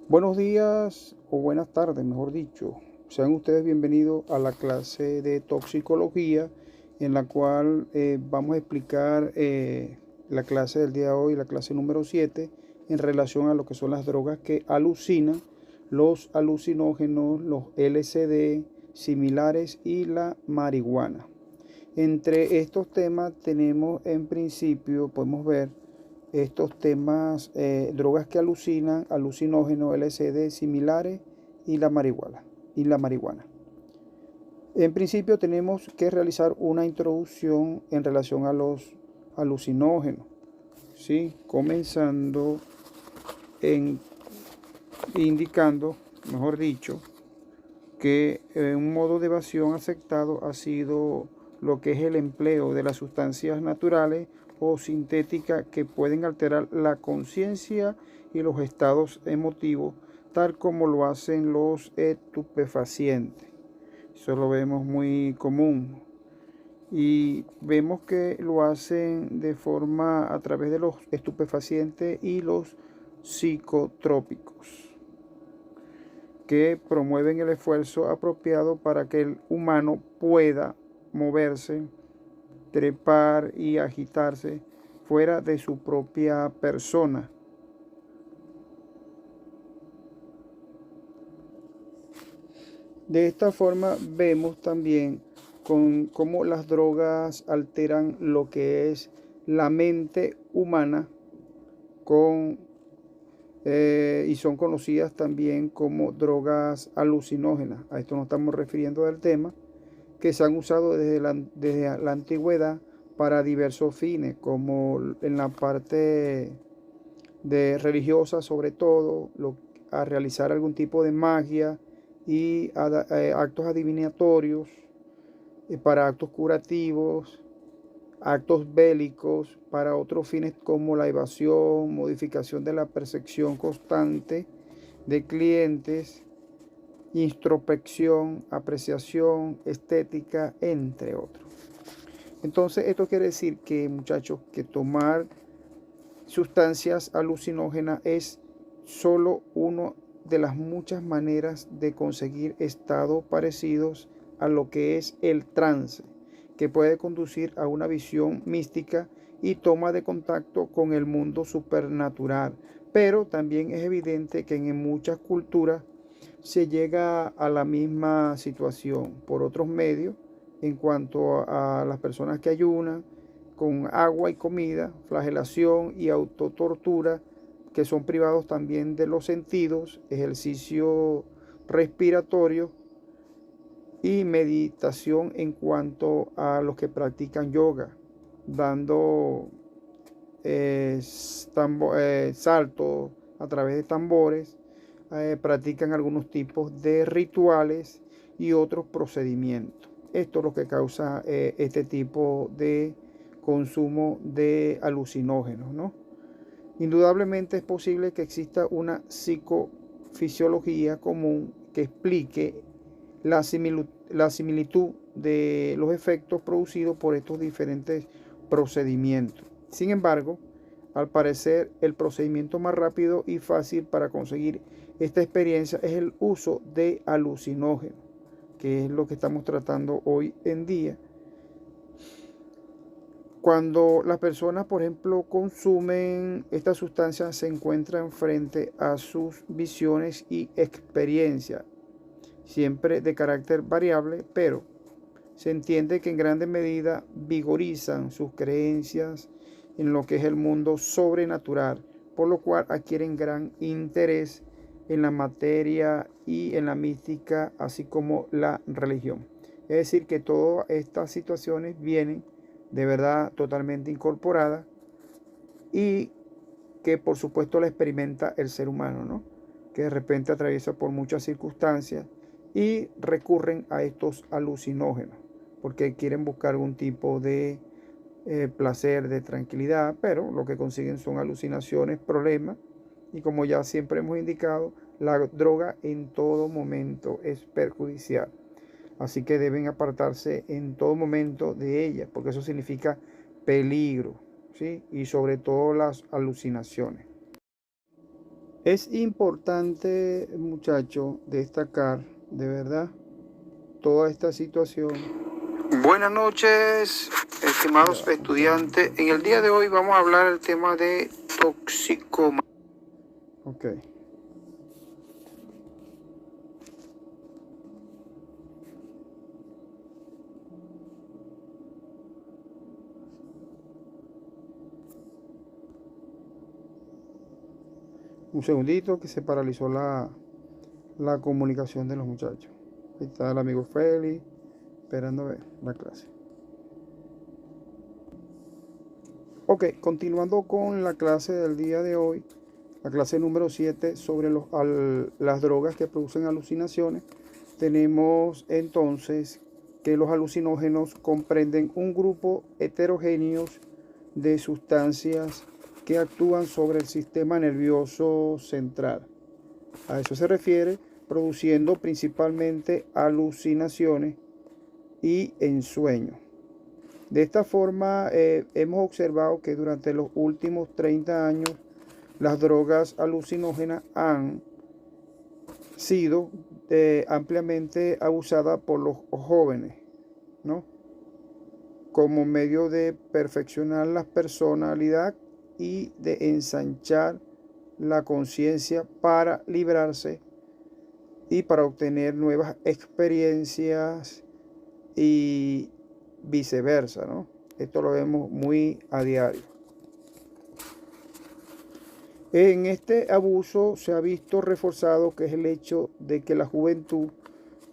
Buenos días o buenas tardes, mejor dicho. Sean ustedes bienvenidos a la clase de toxicología en la cual vamos a explicar la clase del día de hoy, la clase número 7, en relación a lo que son las drogas que alucinan, los alucinógenos, los LSD similares y la marihuana. Entre estos temas tenemos en principio, podemos ver estos temas, drogas que alucinan, alucinógenos, LSD similares y la marihuana. En principio tenemos que realizar una introducción en relación a los alucinógenos, ¿sí? Comenzando en indicando, mejor dicho, que un modo de evasión aceptado ha sido lo que es el empleo de las sustancias naturales o sintéticas que pueden alterar la conciencia y los estados emotivos, tal como lo hacen los estupefacientes. Eso lo vemos muy común. Y vemos que lo hacen de forma a través de los estupefacientes y los psicotrópicos, que promueven el esfuerzo apropiado para que el humano pueda moverse, trepar y agitarse fuera de su propia persona. De esta forma vemos también cómo las drogas alteran lo que es la mente humana con, y son conocidas también como drogas alucinógenas. A esto nos estamos refiriendo del tema, que se han usado desde la antigüedad para diversos fines, como en la parte de religiosa, sobre todo, a realizar algún tipo de magia y actos adivinatorios, para actos curativos, actos bélicos, para otros fines como la evasión, modificación de la percepción constante de clientes, introspección, apreciación, estética, entre otros. Entonces, esto quiere decir que, muchachos, que tomar sustancias alucinógenas es solo una de las muchas maneras de conseguir estados parecidos a lo que es el trance, que puede conducir a una visión mística y toma de contacto con el mundo supernatural. Pero también es evidente que en muchas culturas se llega a la misma situación por otros medios en cuanto a las personas que ayunan con agua y comida, flagelación y autotortura, que son privados también de los sentidos, ejercicio respiratorio y meditación en cuanto a los que practican yoga, dando saltos a través de tambores, practican algunos tipos de rituales y otros procedimientos. Esto es lo que causa este tipo de consumo de alucinógenos, ¿no? Indudablemente es posible que exista una psicofisiología común que explique la similitud de los efectos producidos por estos diferentes procedimientos. Sin embargo, al parecer, el procedimiento más rápido y fácil para conseguir esta experiencia es el uso de alucinógenos, que es lo que estamos tratando hoy en día. Cuando las personas, por ejemplo, consumen esta sustancia, se encuentran frente a sus visiones y experiencias, siempre de carácter variable, pero se entiende que en grande medida vigorizan sus creencias en lo que es el mundo sobrenatural, por lo cual adquieren gran interés en la materia y en la mística, así como la religión. Es decir, que todas estas situaciones vienen de verdad totalmente incorporadas y que por supuesto la experimenta el ser humano, ¿no? Que de repente atraviesa por muchas circunstancias y recurren a estos alucinógenos porque quieren buscar algún tipo de placer, de tranquilidad, pero lo que consiguen son alucinaciones, problemas, y como ya siempre hemos indicado, la droga en todo momento es perjudicial. Así que deben apartarse en todo momento de ella, porque eso significa peligro, ¿sí? Y sobre todo las alucinaciones. Es importante, muchachos, destacar de verdad toda esta situación. Buenas noches, estimados estudiantes. En el día de hoy vamos a hablar del tema de toxicomanía. Ok. Un segundito que se paralizó la comunicación de los muchachos. Ahí está el amigo Félix esperando a ver la clase. Ok, continuando con la clase del día de hoy, la clase número 7 sobre las drogas que producen alucinaciones. Tenemos entonces que los alucinógenos comprenden un grupo heterogéneo de sustancias que actúan sobre el sistema nervioso central. A eso se refiere, produciendo principalmente alucinaciones y ensueños. De esta forma, hemos observado que durante los últimos 30 años, las drogas alucinógenas han sido ampliamente abusadas por los jóvenes, ¿no? Como medio de perfeccionar la personalidad y de ensanchar la conciencia para librarse y para obtener nuevas experiencias y viceversa, ¿no? Esto lo vemos muy a diario. En este abuso se ha visto reforzado que es el hecho de que la juventud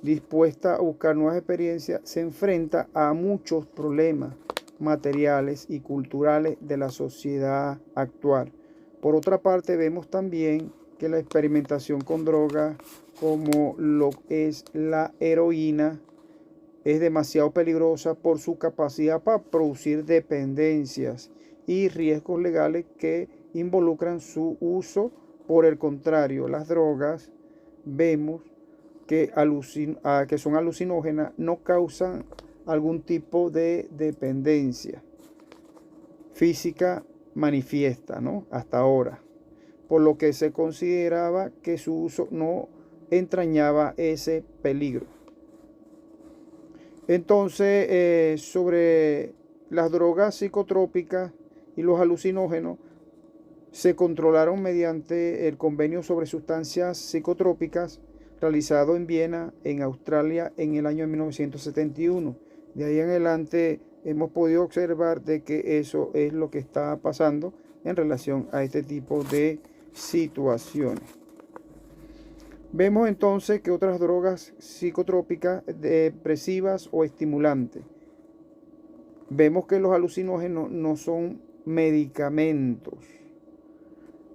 dispuesta a buscar nuevas experiencias se enfrenta a muchos problemas materiales y culturales de la sociedad actual. Por otra parte, vemos también que la experimentación con drogas como lo es la heroína es demasiado peligrosa por su capacidad para producir dependencias y riesgos legales que involucran su uso. Por el contrario, las drogas vemos que son alucinógenas no causan algún tipo de dependencia física manifiesta, ¿no? Hasta ahora, por lo que se consideraba que su uso no entrañaba ese peligro. Entonces, sobre las drogas psicotrópicas y los alucinógenos, se controlaron mediante el convenio sobre sustancias psicotrópicas realizado en Viena, en Australia, en el año 1971. De ahí en adelante hemos podido observar de que eso es lo que está pasando en relación a este tipo de situaciones. Vemos entonces que otras drogas psicotrópicas, depresivas o estimulantes. Vemos que los alucinógenos no son medicamentos.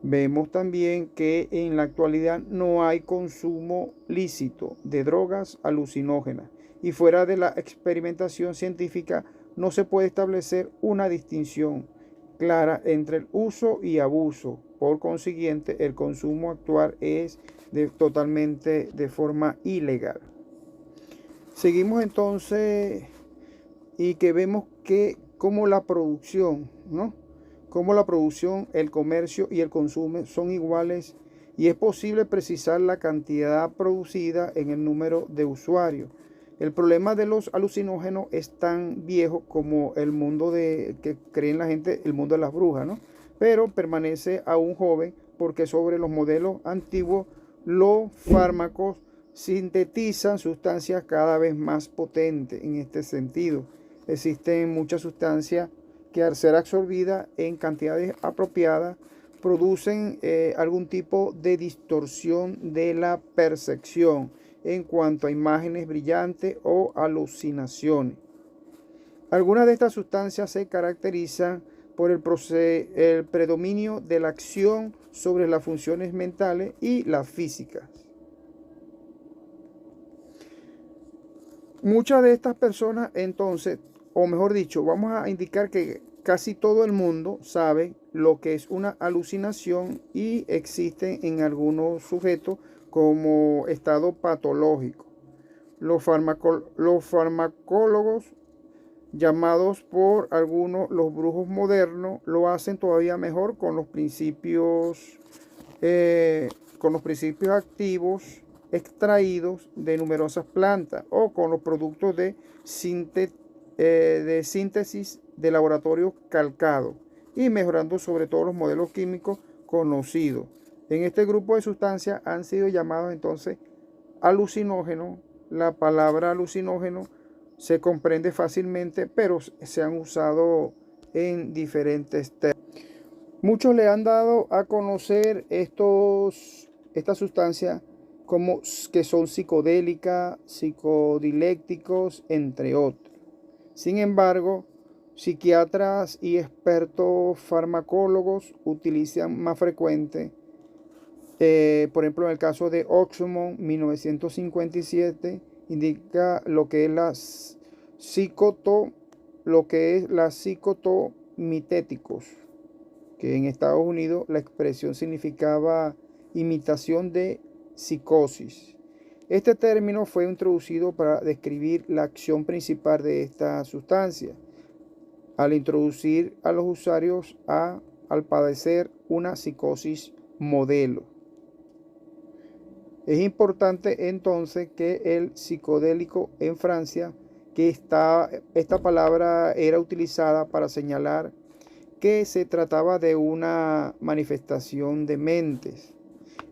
Vemos también que en la actualidad no hay consumo lícito de drogas alucinógenas y fuera de la experimentación científica no se puede establecer una distinción clara entre el uso y abuso. Por consiguiente, el consumo actual es totalmente de forma ilegal. Seguimos entonces y que vemos que como la producción, ¿no? Como la producción, el comercio y el consumo son iguales y es posible precisar la cantidad producida en el número de usuarios. El problema de los alucinógenos es tan viejo como el mundo que creen la gente, el mundo de las brujas, ¿no? Pero permanece aún joven porque sobre los modelos antiguos los fármacos sintetizan sustancias cada vez más potentes en este sentido. Existen muchas sustancias que al ser absorbidas en cantidades apropiadas producen algún tipo de distorsión de la percepción en cuanto a imágenes brillantes o alucinaciones. Algunas de estas sustancias se caracterizan por el predominio de la acción sobre las funciones mentales y las físicas. Muchas de estas personas entonces, o mejor dicho, vamos a indicar que casi todo el mundo sabe lo que es una alucinación y existen en algunos sujetos como estado patológico. Los farmacólogos, llamados por algunos los brujos modernos, lo hacen todavía mejor con los principios con los principios activos extraídos de numerosas plantas o con los productos de síntesis de laboratorio calcado y mejorando sobre todo los modelos químicos conocidos. En este grupo de sustancias han sido llamados entonces alucinógenos. La palabra alucinógeno se comprende fácilmente, pero se han usado en diferentes términos. Muchos le han dado a conocer estas sustancias como que son psicodélicas, psicodilécticos, entre otros. Sin embargo, psiquiatras y expertos farmacólogos utilizan más frecuente, por ejemplo, en el caso de Oxumon, 1957, indica lo que es la psicotomiméticos, que en Estados Unidos la expresión significaba imitación de psicosis. Este término fue introducido para describir la acción principal de esta sustancia, al introducir a los usuarios al padecer una psicosis modelo. Es importante entonces que el psicodélico en Francia, que esta palabra era utilizada para señalar que se trataba de una manifestación de mentes.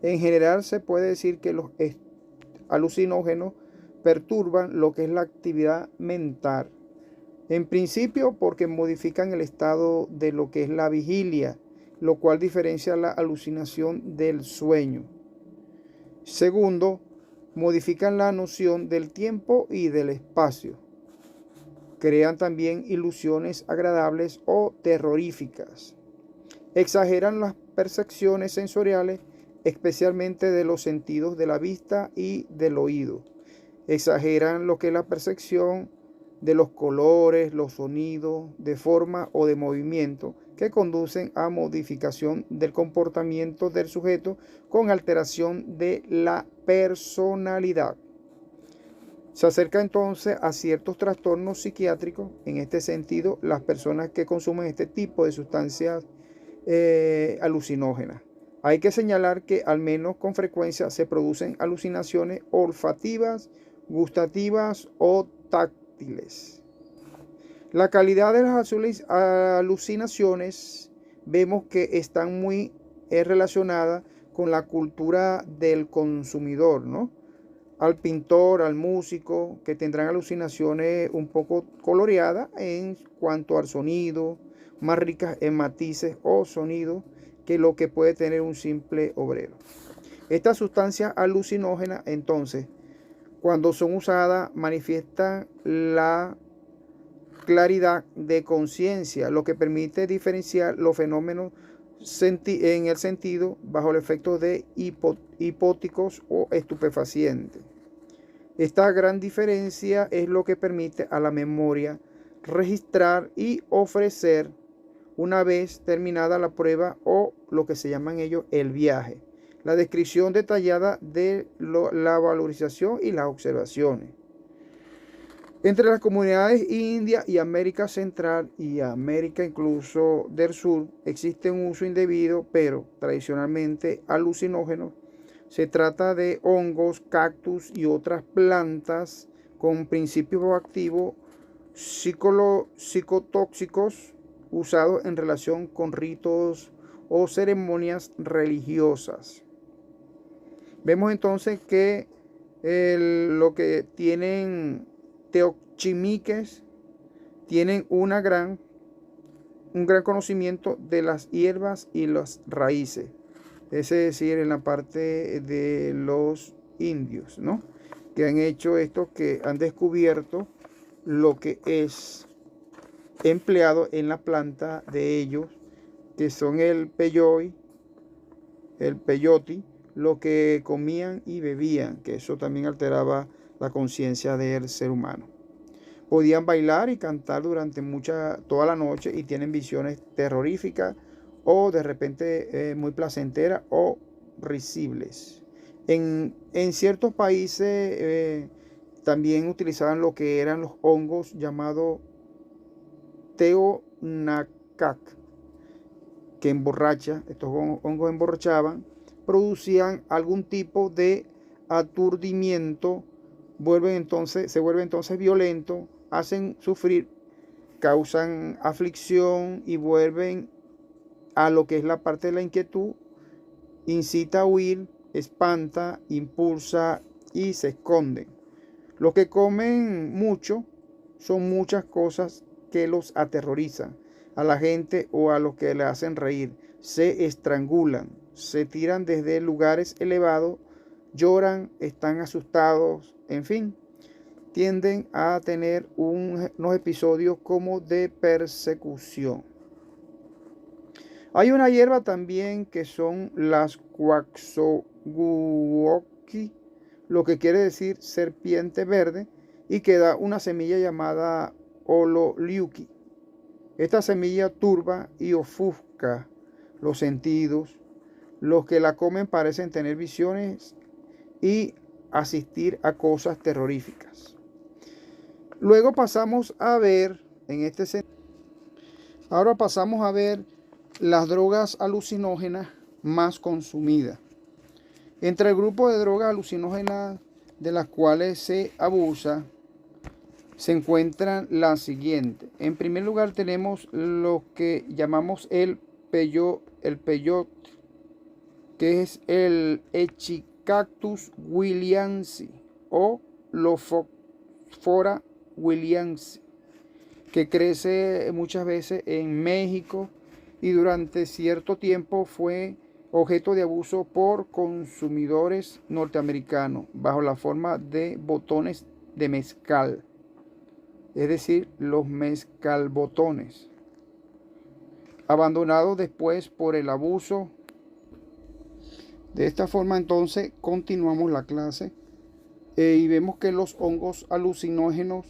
En general se puede decir que los alucinógenos perturban lo que es la actividad mental. En principio porque modifican el estado de lo que es la vigilia, lo cual diferencia la alucinación del sueño. Segundo, modifican la noción del tiempo y del espacio. Crean también ilusiones agradables o terroríficas. Exageran las percepciones sensoriales, especialmente de los sentidos de la vista y del oído. Exageran lo que es la percepción de los colores, los sonidos, de forma o de movimiento, que conducen a modificación del comportamiento del sujeto con alteración de la personalidad. Se acerca entonces a ciertos trastornos psiquiátricos. En este sentido, las personas que consumen este tipo de sustancias alucinógenas. Hay que señalar que al menos con frecuencia se producen alucinaciones olfativas, gustativas o táctiles. La calidad de las alucinaciones vemos que están muy relacionadas con la cultura del consumidor, ¿no? Al pintor, al músico, que tendrán alucinaciones un poco coloreadas en cuanto al sonido, más ricas en matices o sonidos que lo que puede tener un simple obrero. Estas sustancias alucinógenas, entonces, cuando son usadas, manifiestan la claridad de conciencia, lo que permite diferenciar los fenómenos en el sentido bajo el efecto de hipnóticos o estupefacientes. Esta gran diferencia es lo que permite a la memoria registrar y ofrecer una vez terminada la prueba o lo que se llaman ellos el viaje, la descripción detallada de la valorización y las observaciones. Entre las comunidades India y América Central y América incluso del Sur existe un uso indebido, pero tradicionalmente alucinógeno. Se trata de hongos, cactus y otras plantas con principios activos psicotóxicos usados en relación con ritos o ceremonias religiosas. Vemos entonces que lo que tienen teochimiques tienen un gran conocimiento de las hierbas y las raíces, es decir, en la parte de los indios, ¿no? Que han hecho esto, que han descubierto lo que es empleado en la planta de ellos, que son el peyote, lo que comían y bebían, que eso también alteraba la conciencia del ser humano. Podían bailar y cantar durante toda la noche y tienen visiones terroríficas o de repente muy placenteras o risibles. En ciertos países también utilizaban lo que eran los hongos llamados teonacac, que estos hongos emborrachaban producían algún tipo de aturdimiento, se vuelven entonces violentos, hacen sufrir, causan aflicción y vuelven a lo que es la parte de la inquietud, incita a huir, espanta, impulsa y se esconden. Los que comen mucho son muchas cosas que los aterrorizan a la gente o a los que le hacen reír. Se estrangulan, se tiran desde lugares elevados, lloran, están asustados, en fin, tienden a tener unos episodios como de persecución. Hay una hierba también que son las Quaxoguoqui, lo que quiere decir serpiente verde, y que da una semilla llamada Ololiuqui. Esta semilla turba y ofusca los sentidos. Los que la comen parecen tener visiones y asistir a cosas terroríficas. Luego pasamos a ver, ahora pasamos a ver las drogas alucinógenas más consumidas. Entre el grupo de drogas alucinógenas de las cuales se abusa, se encuentran las siguientes. En primer lugar tenemos lo que llamamos el peyote, que es el Echicactus williamsi o Lophophora williamsi, que crece muchas veces en México y durante cierto tiempo fue objeto de abuso por consumidores norteamericanos bajo la forma de botones de mezcal, es decir, los mezcalbotones, abandonados después por el abuso. De esta forma entonces continuamos la clase y vemos que los hongos alucinógenos,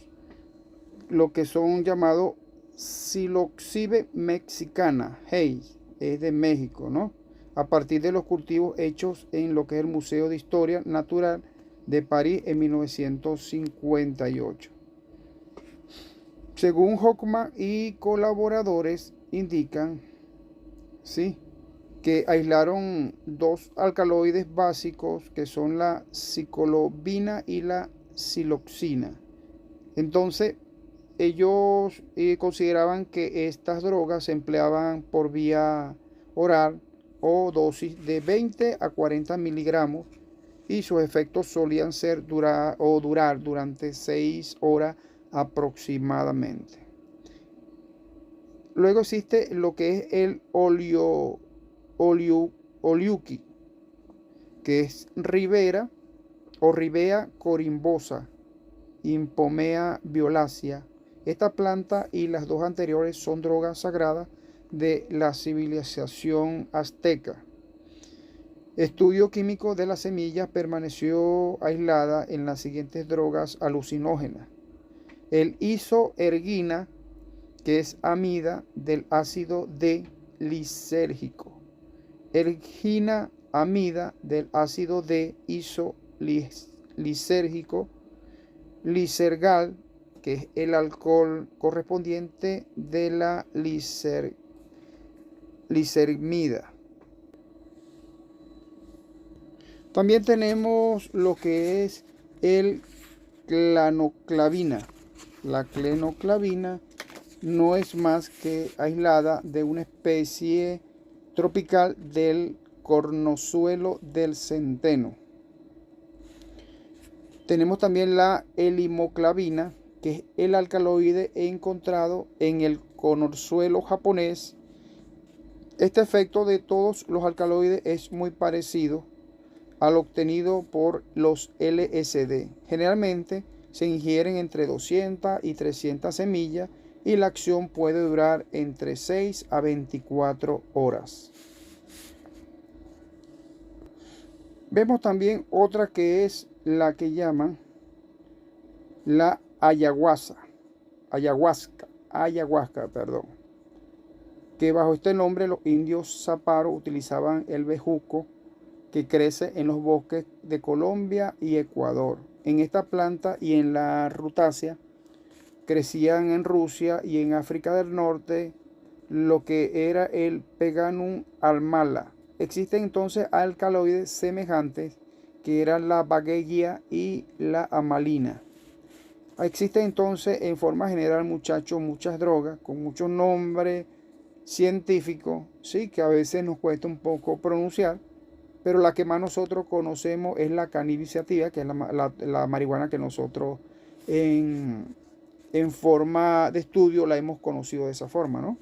lo que son llamados Psilocybe mexicana, hey, es de México, ¿no? A partir de los cultivos hechos en lo que es el Museo de Historia Natural de París en 1958. Según Hockman y colaboradores indican, ¿sí?, que aislaron dos alcaloides básicos que son la psicolobina y la siloxina. Entonces, ellos consideraban que estas drogas se empleaban por vía oral o dosis de 20 a 40 miligramos y sus efectos solían durar durante 6 horas aproximadamente. Luego existe lo que es el Ololiuqui, que es Ribera o Ribea corimbosa, Himpomea violacea. Esta planta y las dos anteriores son drogas sagradas de la civilización azteca. Estudio químico de la semilla permaneció aislada en las siguientes drogas alucinógenas. El isoergina, que es amida del ácido D-lisérgico. Ergina amida del ácido D-isolisérgico. Lisergal, que es el alcohol correspondiente de la lisermida. También tenemos lo que es el clanoclavina. La clenoclavina no es más que aislada de una especie tropical del cornozuelo del centeno. Tenemos también la helimoclavina, que es el alcaloide encontrado en el cornozuelo japonés. Este efecto de todos los alcaloides es muy parecido al obtenido por los LSD. Generalmente se ingieren entre 200 y 300 semillas y la acción puede durar entre 6 a 24 horas. Vemos también otra que es la que llaman la ayahuasca, que bajo este nombre los indios Zaparo utilizaban el bejuco que crece en los bosques de Colombia y Ecuador. En esta planta y en la rutácea crecían en Rusia y en África del Norte lo que era el Peganum almala, existen entonces alcaloides semejantes que eran la vaguegia y la amalina. Existen entonces en forma general, muchachos, muchas drogas con muchos nombres científicos, ¿sí? Que a veces nos cuesta un poco pronunciar, pero la que más nosotros conocemos es la cannabis sativa, que es la marihuana que nosotros en forma de estudio la hemos conocido de esa forma, ¿no?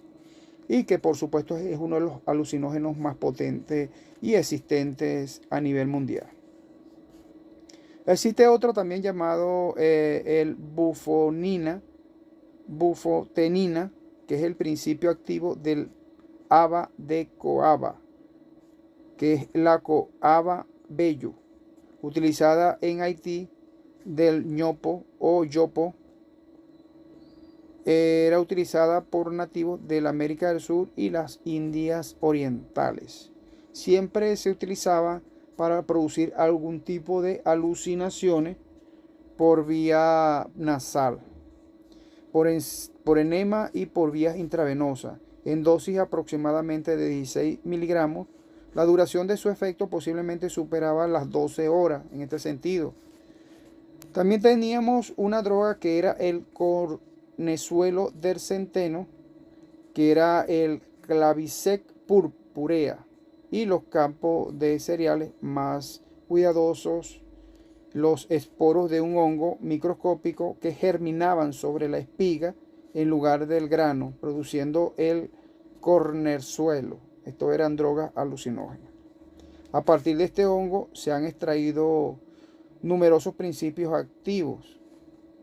Y que por supuesto es uno de los alucinógenos más potentes y existentes a nivel mundial. Existe otro también llamado el bufotenina, que es el principio activo del haba de coaba, que es la coaba bello, utilizada en Haití del ñopo o yopo. Era utilizada por nativos de la América del Sur y las Indias Orientales. Siempre se utilizaba para producir algún tipo de alucinaciones por vía nasal, por enema y por vías intravenosas, en dosis aproximadamente de 16 miligramos. La duración de su efecto posiblemente superaba las 12 horas en este sentido. También teníamos una droga que era el cornezuelo del centeno, que era el Clavicec purpurea, y los campos de cereales más cuidadosos, los esporos de un hongo microscópico que germinaban sobre la espiga en lugar del grano, produciendo el cornezuelo. Estos eran drogas alucinógenas. A partir de este hongo se han extraído numerosos principios activos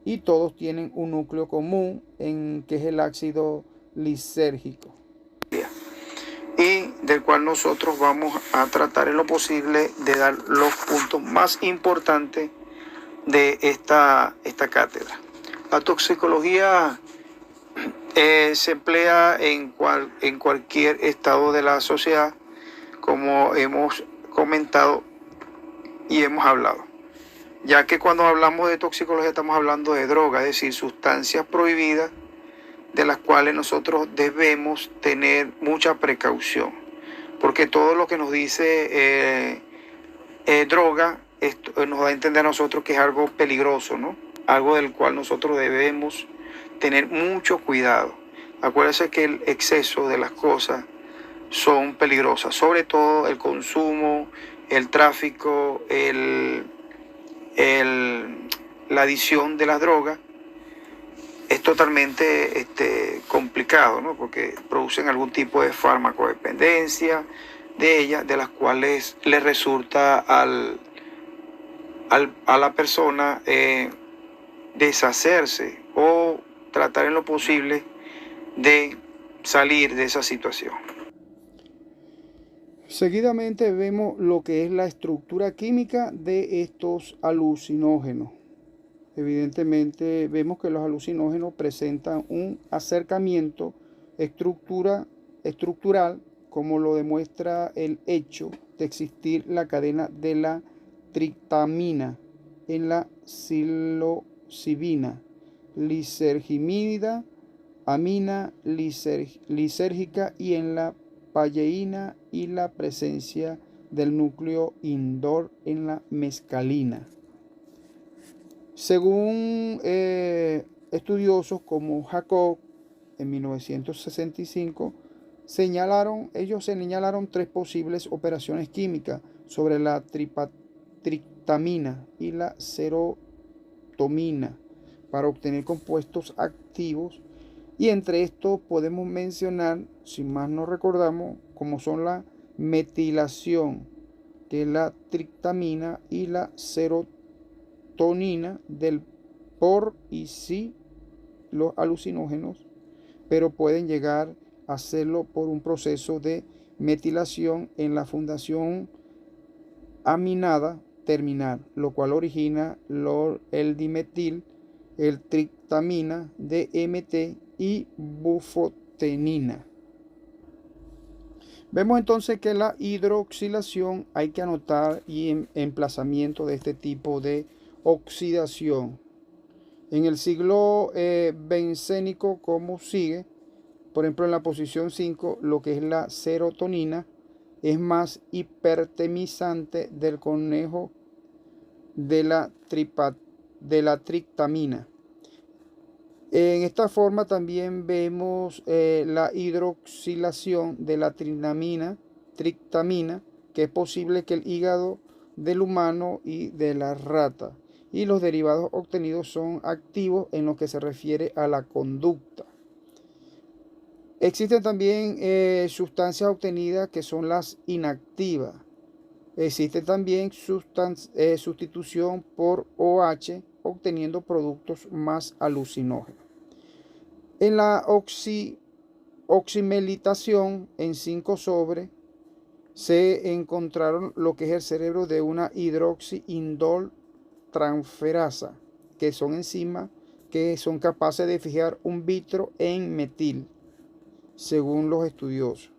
y todos tienen un núcleo común en que es el ácido lisérgico, y del cual nosotros vamos a tratar en lo posible de dar los puntos más importantes de esta cátedra. La toxicología se emplea en cualquier estado de la sociedad, como hemos comentado y hemos hablado, ya que cuando hablamos de toxicología estamos hablando de drogas, es decir, sustancias prohibidas de las cuales nosotros debemos tener mucha precaución, porque todo lo que nos dice droga esto, nos da a entender a nosotros que es algo peligroso, ¿no? Algo del cual nosotros debemos tener mucho cuidado. Acuérdense que el exceso de las cosas son peligrosas, sobre todo el consumo, el tráfico, la adición de las drogas. Es totalmente complicado, ¿no? Porque producen algún tipo de farmacodependencia de ellas, de las cuales le resulta a la persona deshacerse o tratar en lo posible de salir de esa situación. Seguidamente vemos lo que es la estructura química de estos alucinógenos. Evidentemente vemos que los alucinógenos presentan un acercamiento estructural, como lo demuestra el hecho de existir la cadena de la triptamina en la psilocibina, lisergimida, amina lisérgica, y en la palleína, y la presencia del núcleo indol en la mescalina. Según estudiosos como Jacob en 1965, ellos señalaron 3 posibles operaciones químicas sobre la triptamina y la serotonina para obtener compuestos activos, y entre estos podemos mencionar, si más no recordamos, como son la metilación, que es la triptamina, y la serotonina por y sí los alucinógenos, pero pueden llegar a hacerlo por un proceso de metilación en la fundación aminada terminal, lo cual origina el dimetil, el triptamina, DMT y bufotenina. Vemos entonces que la hidroxilación hay que anotar y emplazamiento de este tipo de oxidación. En el ciclo bencénico, como sigue, por ejemplo en la posición 5, lo que es la serotonina, es más hipertemizante del conejo de la triptamina. En esta forma también vemos la hidroxilación de la triptamina, que es posible que el hígado del humano y de la rata. Y los derivados obtenidos son activos en lo que se refiere a la conducta. Existen también sustancias obtenidas que son las inactivas. Existe también sustitución por OH, obteniendo productos más alucinógenos. En la oximelitación en 5 sobre se encontraron lo que es el cerebro de una hidroxiindol transferasa, que son enzimas que son capaces de fijar un vitro en metil, según los estudiosos,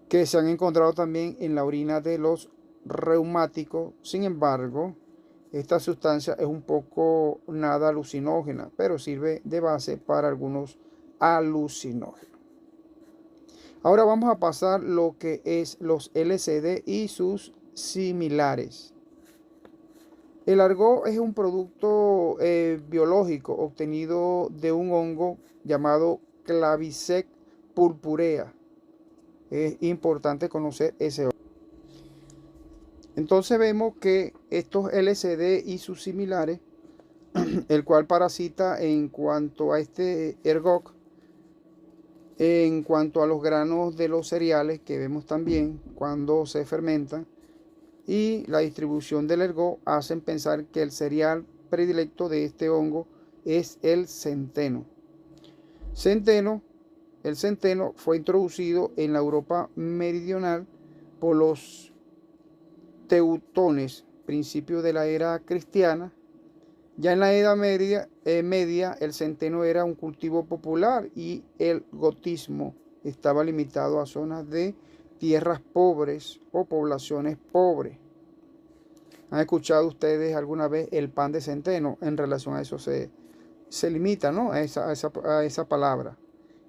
que se han encontrado también en la orina de los reumáticos. Sin embargo, esta sustancia es un poco nada alucinógena, pero sirve de base para algunos alucinógenos. Ahora vamos a pasar lo que es los LSD y sus similares. El argó es un producto biológico obtenido de un hongo llamado Claviceps purpurea. Es importante conocer ese hongo. Entonces vemos que estos LSD y sus similares, el cual parasita en cuanto a este ergot, en cuanto a los granos de los cereales que vemos también cuando se fermentan, y la distribución del ergot hacen pensar que el cereal predilecto de este hongo es el centeno. El centeno fue introducido en la Europa meridional por los teutones, principio de la era cristiana. Ya en la Edad Media, el centeno era un cultivo popular y el gotismo estaba limitado a zonas de tierras pobres o poblaciones pobres. ¿Han escuchado ustedes alguna vez el pan de centeno? En relación a eso se limita, ¿no? a esa palabra.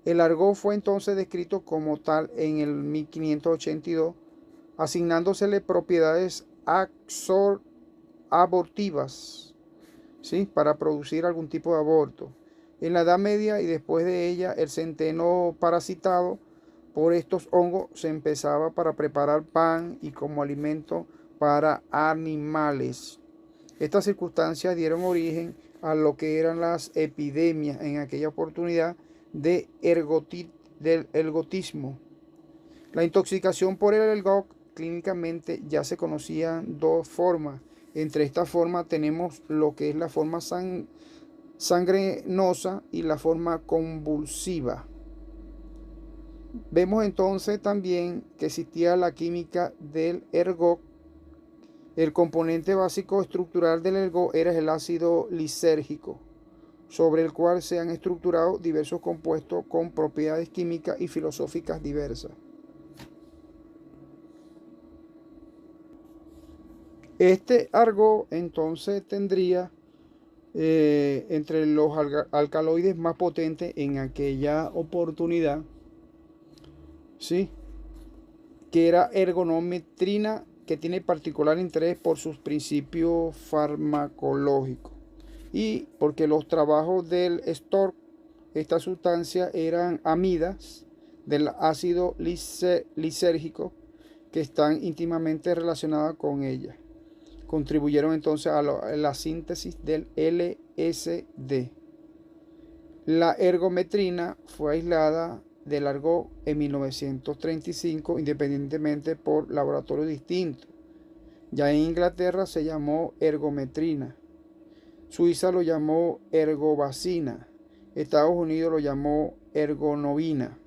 El argot fue entonces descrito como tal en el 1582, asignándosele propiedades abortivas, ¿sí? Para producir algún tipo de aborto. En la Edad Media y después de ella, el centeno parasitado por estos hongos se empezaba para preparar pan y como alimento para animales. Estas circunstancias dieron origen a lo que eran las epidemias en aquella oportunidad del ergotismo. La intoxicación por el ergot clínicamente ya se conocían dos formas. Entre estas formas tenemos lo que es la forma sanguinosa y la forma convulsiva. Vemos entonces también que existía la química del ergot. El componente básico estructural del ergot era el ácido lisérgico, sobre el cual se han estructurado diversos compuestos con propiedades químicas y filosóficas diversas. Este argot entonces tendría entre los alcaloides más potentes en aquella oportunidad, ¿sí? Que era ergonometrina, que tiene particular interés por sus principios farmacológicos y porque los trabajos del Stork, esta sustancia, eran amidas del ácido lisérgico que están íntimamente relacionadas con ella. Contribuyeron entonces a la síntesis del LSD. La ergometrina fue aislada del argot en 1935, independientemente por laboratorios distintos. Ya en Inglaterra se llamó ergometrina, Suiza lo llamó ergobacina, Estados Unidos lo llamó ergonovina,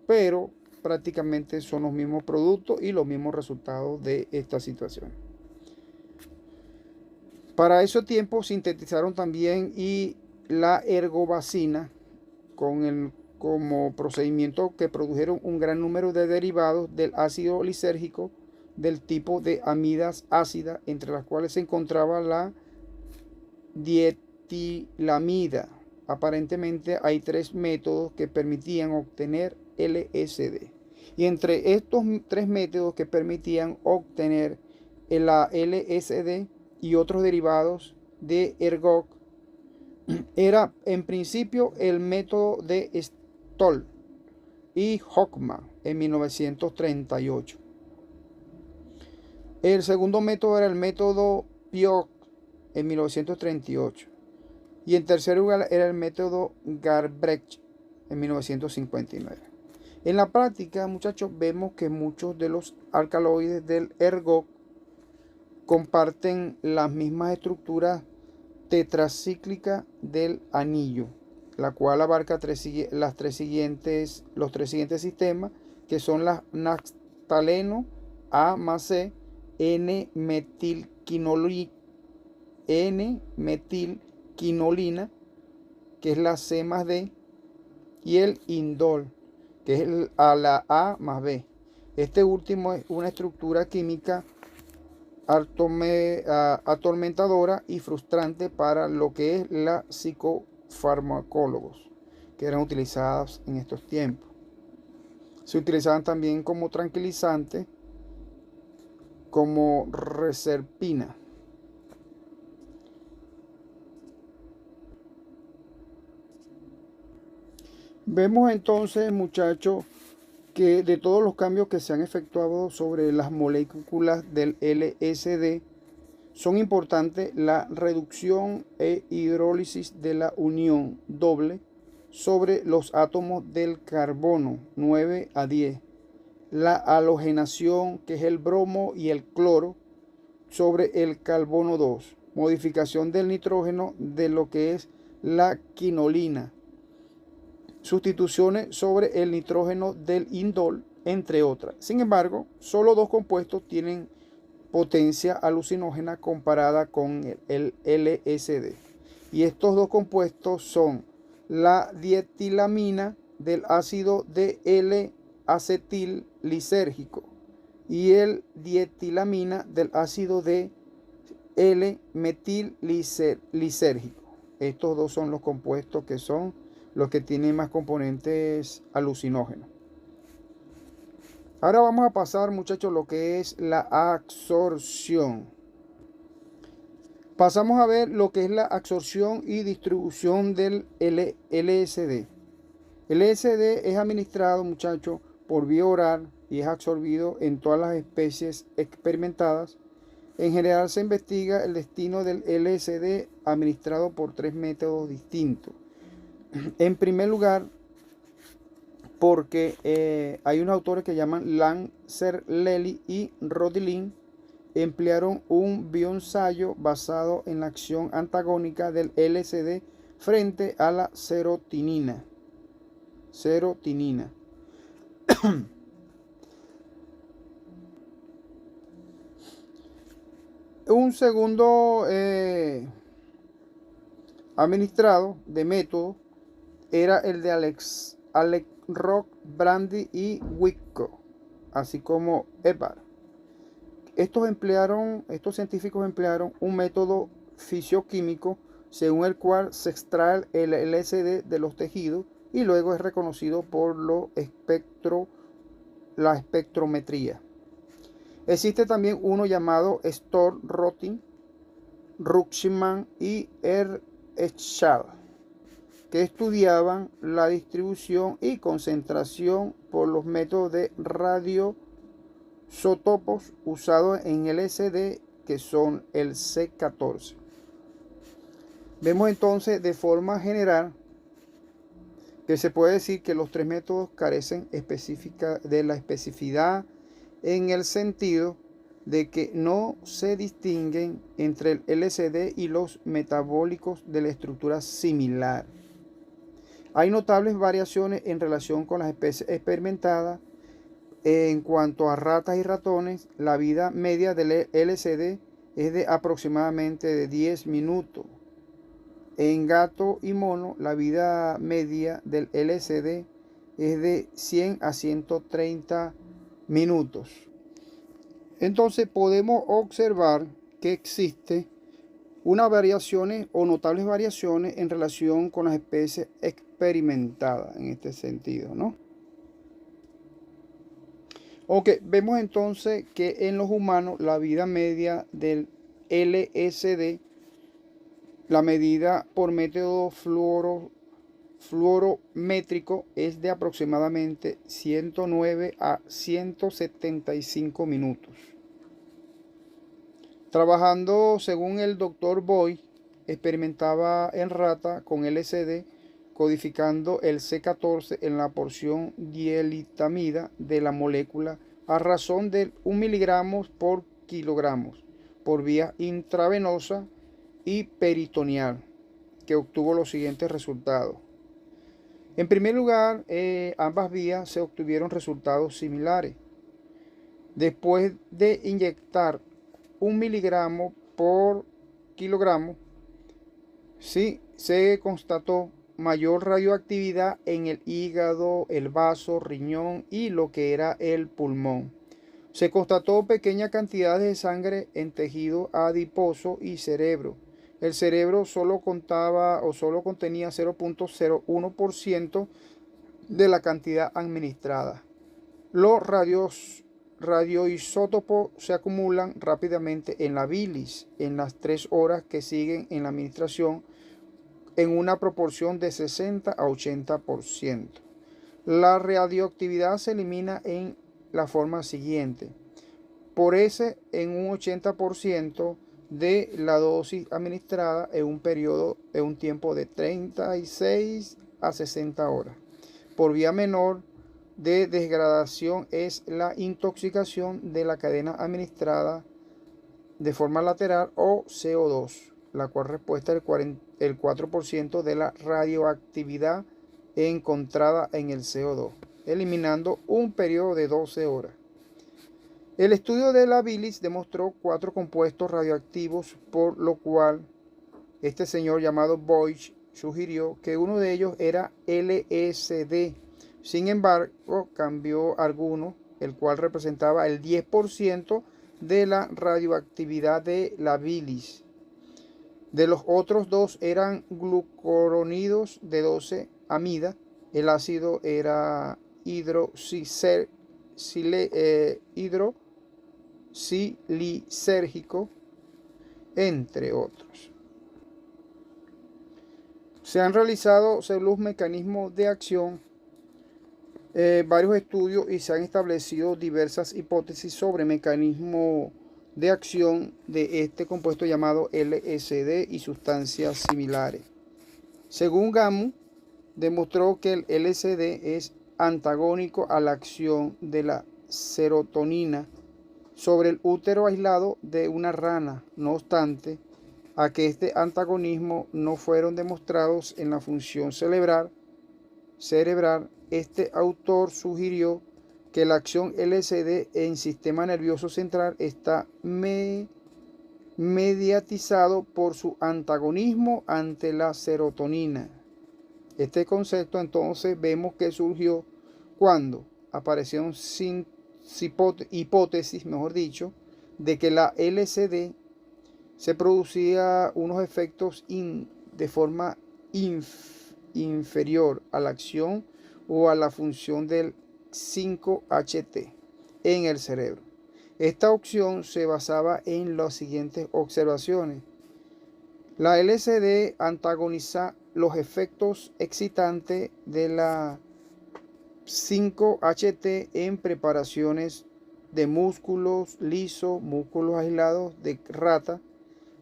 pero prácticamente son los mismos productos y los mismos resultados de esta situación. Para ese tiempo sintetizaron también y la ergobacina como procedimiento que produjeron un gran número de derivados del ácido lisérgico del tipo de amidas ácidas, entre las cuales se encontraba la dietilamida. Aparentemente hay 3 métodos que permitían obtener LSD. Y entre estos tres métodos que permitían obtener la LSD y otros derivados de ergot, era en principio el método de Stoll y Hockman en 1938. El segundo método era el método Piot en 1938. Y en tercer lugar era el método Garbrecht en 1959. En la práctica, muchachos, vemos que muchos de los alcaloides del ergot comparten las mismas estructuras tetracíclicas del anillo, la cual abarca los tres siguientes sistemas, que son las naftaleno A más C, N-metilquinolina, que es la C más D, y el indol, que es a la A más B. Este último es una estructura química atormentadora y frustrante para lo que es la psicofarmacólogos que eran utilizadas en estos tiempos. Se utilizaban también como tranquilizante, como reserpina. Vemos entonces, muchachos, que de todos los cambios que se han efectuado sobre las moléculas del LSD, son importantes la reducción e hidrólisis de la unión doble sobre los átomos del carbono 9 a 10, la halogenación, que es el bromo y el cloro, sobre el carbono 2, modificación del nitrógeno de lo que es la quinolina, sustituciones sobre el nitrógeno del indol, entre otras. Sin embargo, solo dos compuestos tienen potencia alucinógena comparada con el LSD. Y estos dos compuestos son la dietilamina del ácido de L-acetillisérgico y el dietilamina del ácido de L-metillisérgico. Estos dos son los compuestos que son los que tienen más componentes alucinógenos. Ahora vamos a pasar, muchachos, lo que es la absorción. Pasamos a ver lo que es la absorción y distribución del LSD. El LSD es administrado, muchachos, por vía oral y es absorbido en todas las especies experimentadas. En general se investiga el destino del LSD administrado por tres métodos distintos. En primer lugar, porque hay unos autores que llaman Lancer-Lely y Rodilin, emplearon un bioensayo basado en la acción antagónica del LSD frente a la serotonina. Un segundo administrado de método era el de Alex Rock, Brandy y Wicko, así como Ebar. Estos científicos emplearon un método fisioquímico según el cual se extrae el LSD de los tejidos y luego es reconocido por la espectrometría. Existe también uno llamado Storr, Rotin, Ruxman y Eschal, que estudiaban la distribución y concentración por los métodos de radioisótopos usados en el LSD, que son el C14. Vemos entonces de forma general que se puede decir que los tres métodos carecen de la especificidad en el sentido de que no se distinguen entre el LSD y los metabólicos de la estructura similar. Hay notables variaciones en relación con las especies experimentadas. En cuanto a ratas y ratones, la vida media del LSD es de aproximadamente de 10 minutos. En gato y mono, la vida media del LSD es de 100 a 130 minutos. Entonces podemos observar que existe unas variaciones o notables variaciones en relación con las especies experimentadas en este sentido, ¿no? Ok, vemos entonces que en los humanos la vida media del LSD, la medida por método fluorométrico, es de aproximadamente 109 a 175 minutos. Trabajando según el Dr. Boy, experimentaba en rata con LSD, codificando el C14 en la porción dielitamida de la molécula a razón de 1 miligramo por kilogramo por vía intravenosa y peritoneal, que obtuvo los siguientes resultados. En primer lugar, ambas vías se obtuvieron resultados similares. Después de inyectar 1 miligramo por kilogramo, sí, se constató mayor radioactividad en el hígado, el vaso, riñón y lo que era el pulmón. Se constató pequeñas cantidades de sangre en tejido adiposo y cerebro. El cerebro solo contenía 0.01% de la cantidad administrada. Los radioisótopos se acumulan rápidamente en la bilis en las 3 horas que siguen en la administración en una proporción de 60 a 80%. La radioactividad se elimina en la forma siguiente. Por ese en un 80% de la dosis administrada en un tiempo de 36 a 60 horas. Por vía menor de degradación es la intoxicación de la cadena administrada de forma lateral o CO2, la cual respuesta el 4% de la radioactividad encontrada en el CO2, eliminando un periodo de 12 horas. El estudio de la bilis demostró 4 compuestos radioactivos, por lo cual este señor llamado Boych sugirió que uno de ellos era LSD. Sin embargo, cambió alguno, el cual representaba el 10% de la radioactividad de la bilis. De los otros dos eran glucuronidos de 12 amida. El ácido era hidroxilisérgico, entre otros. Se han realizado, según los mecanismos de acción, varios estudios y se han establecido diversas hipótesis sobre mecanismo de acción de este compuesto llamado LSD y sustancias similares. Según Gamow, demostró que el LSD es antagónico a la acción de la serotonina sobre el útero aislado de una rana. No obstante, a que este antagonismo no fueron demostrados en la función cerebral, este autor sugirió que la acción LSD en sistema nervioso central está mediatizado por su antagonismo ante la serotonina. Este concepto entonces vemos que surgió cuando aparecieron hipótesis, mejor dicho, de que la LSD se producía unos efectos de forma inferior a la acción o a la función del 5-HT en el cerebro. Esta opción se basaba en las siguientes observaciones. La LSD antagoniza los efectos excitantes de la 5-HT en preparaciones de músculos lisos, músculos aislados de rata.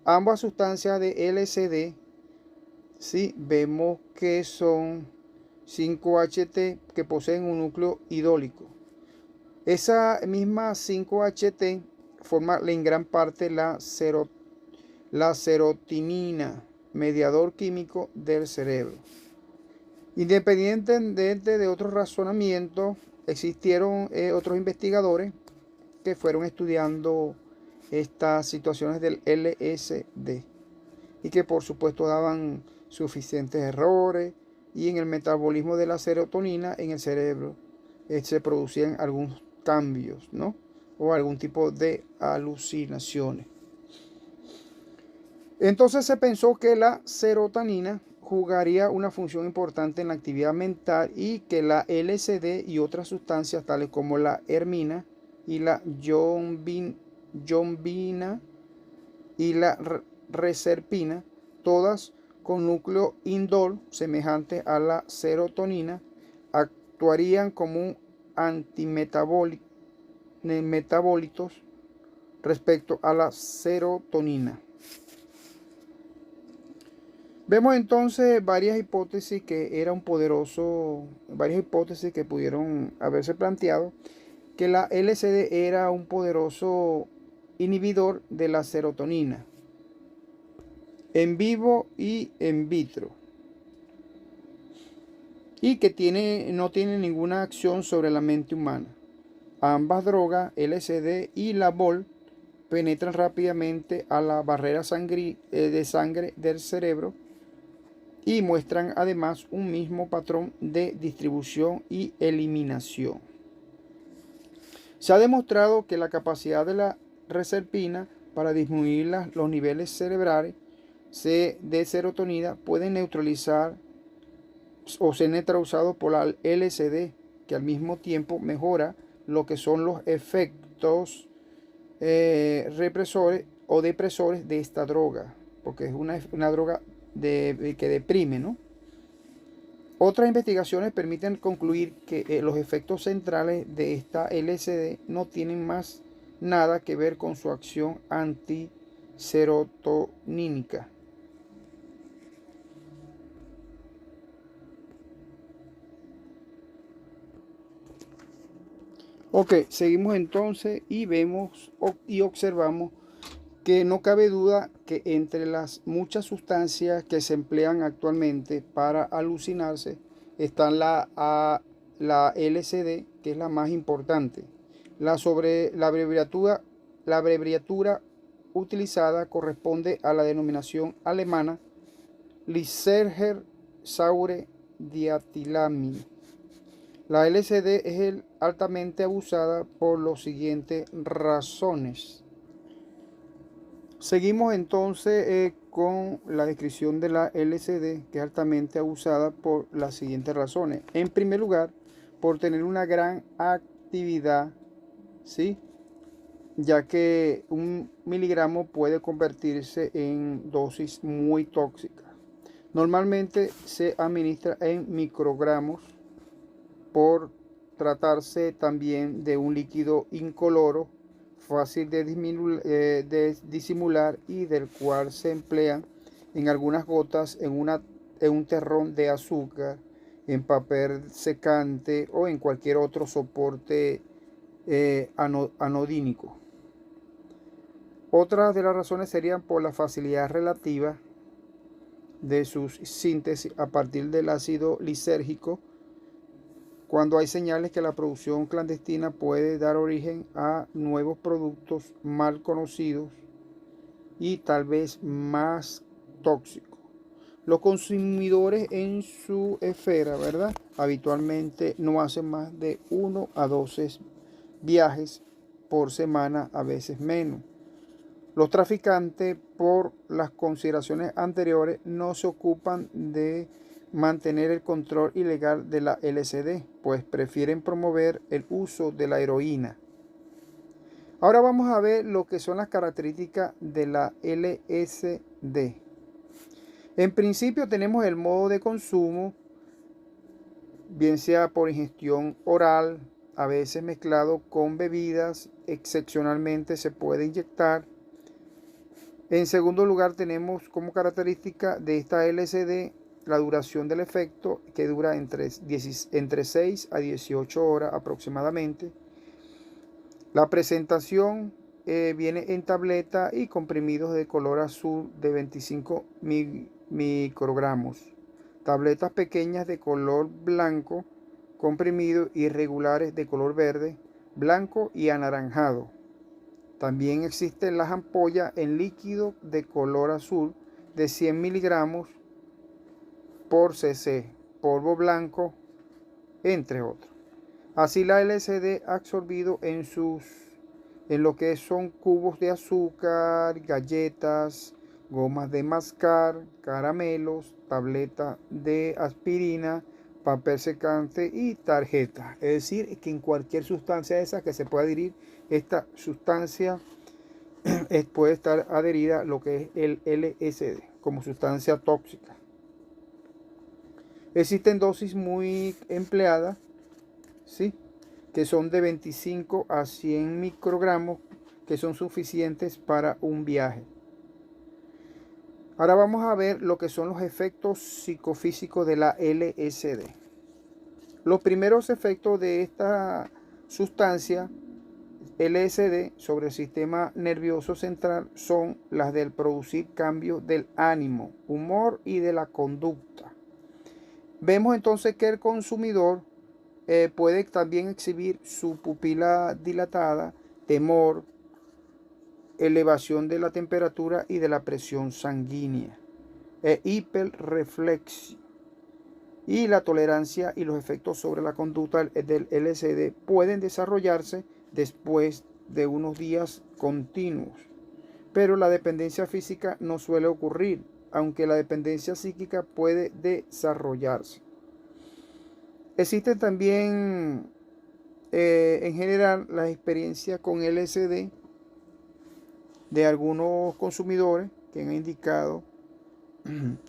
Ambas sustancias de LSD, sí, vemos que son 5-HT que poseen un núcleo idólico. Esa misma 5-HT forma en gran parte la serotonina, mediador químico del cerebro. Independientemente de otros razonamientos, existieron otros investigadores que fueron estudiando estas situaciones del LSD y que por supuesto daban suficientes errores, y en el metabolismo de la serotonina en el cerebro se producían algunos cambios, ¿no? O algún tipo de alucinaciones. Entonces se pensó que la serotonina jugaría una función importante en la actividad mental y que la LSD y otras sustancias tales como la hermina y la yombina y la reserpina, todas con núcleo indol semejante a la serotonina, actuarían como antimetabólitos respecto a la serotonina. Vemos entonces varias hipótesis que pudieron haberse planteado, que la LSD era un poderoso inhibidor de la serotonina, en vivo y en vitro, y que no tiene ninguna acción sobre la mente humana. Ambas drogas, LSD y la BOL, penetran rápidamente a la barrera de sangre del cerebro y muestran además un mismo patrón de distribución y eliminación. Se ha demostrado que la capacidad de la reserpina para disminuir los niveles cerebrales de serotonina pueden neutralizar o ser neutralizados por la LSD, que al mismo tiempo mejora lo que son los efectos represores o depresores de esta droga, porque es una droga que deprime, ¿no? Otras investigaciones permiten concluir que los efectos centrales de esta LSD no tienen más nada que ver con su acción antiserotonínica. Ok, seguimos entonces y vemos y observamos que no cabe duda que entre las muchas sustancias que se emplean actualmente para alucinarse están la LSD, que es la más importante. La abreviatura utilizada corresponde a la denominación alemana Lyserger Saure Diethylamine. La LSD es altamente abusada por las siguientes razones. Seguimos entonces con la descripción de la LSD, que es altamente abusada por las siguientes razones. En primer lugar, por tener una gran actividad, ¿sí? Ya que 1 miligramo puede convertirse en dosis muy tóxica. Normalmente se administra en microgramos por tratarse también de un líquido incoloro, fácil de disimular y del cual se emplean en algunas gotas en un terrón de azúcar, en papel secante o en cualquier otro soporte anodínico. Otras de las razones serían por la facilidad relativa de su síntesis a partir del ácido lisérgico, cuando hay señales que la producción clandestina puede dar origen a nuevos productos mal conocidos y tal vez más tóxicos. Los consumidores en su esfera, ¿verdad?, habitualmente no hacen más de 1 a 12 viajes por semana, a veces menos. Los traficantes, por las consideraciones anteriores, no se ocupan de mantener el control ilegal de la LSD, pues prefieren promover el uso de la heroína. Ahora vamos a ver lo que son las características de la LSD. En principio tenemos el modo de consumo, bien sea por ingestión oral, a veces mezclado con bebidas, excepcionalmente se puede inyectar. En segundo lugar, tenemos como característica de esta LSD la duración del efecto, que dura entre 6 a 18 horas aproximadamente. La presentación viene en tableta y comprimidos de color azul de 25 microgramos. Tabletas pequeñas de color blanco, comprimidos irregulares de color verde, blanco y anaranjado. También existen las ampollas en líquido de color azul de 100 miligramos por cc, polvo blanco, entre otros. Así la LSD ha absorbido en lo que son cubos de azúcar, galletas, gomas de mascar, caramelos, tabletas de aspirina, papel secante y tarjeta. Es decir, que en cualquier sustancia esa que se pueda adherir, esta sustancia puede estar adherida a lo que es el LSD como sustancia tóxica. Existen dosis muy empleadas, ¿sí?, que son de 25 a 100 microgramos, que son suficientes para un viaje. Ahora vamos a ver lo que son los efectos psicofísicos de la LSD. Los primeros efectos de esta sustancia LSD sobre el sistema nervioso central son las del producir cambios del ánimo, humor y de la conducta. Vemos entonces que el consumidor puede también exhibir su pupila dilatada, temor, elevación de la temperatura y de la presión sanguínea, hiperreflexia. Y la tolerancia y los efectos sobre la conducta del LSD pueden desarrollarse después de unos días continuos. Pero la dependencia física no suele ocurrir, aunque la dependencia psíquica puede desarrollarse. Existen también, en general, las experiencias con LSD de algunos consumidores que han indicado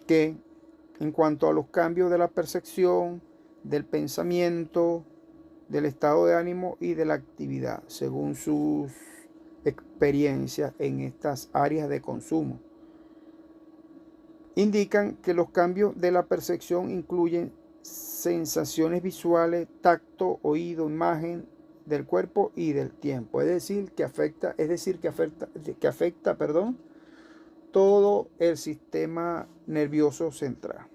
que en cuanto a los cambios de la percepción, del pensamiento, del estado de ánimo y de la actividad, según sus experiencias en estas áreas de consumo, indican que los cambios de la percepción incluyen sensaciones visuales, tacto, oído, imagen del cuerpo y del tiempo. Es decir, que afecta, todo el sistema nervioso central.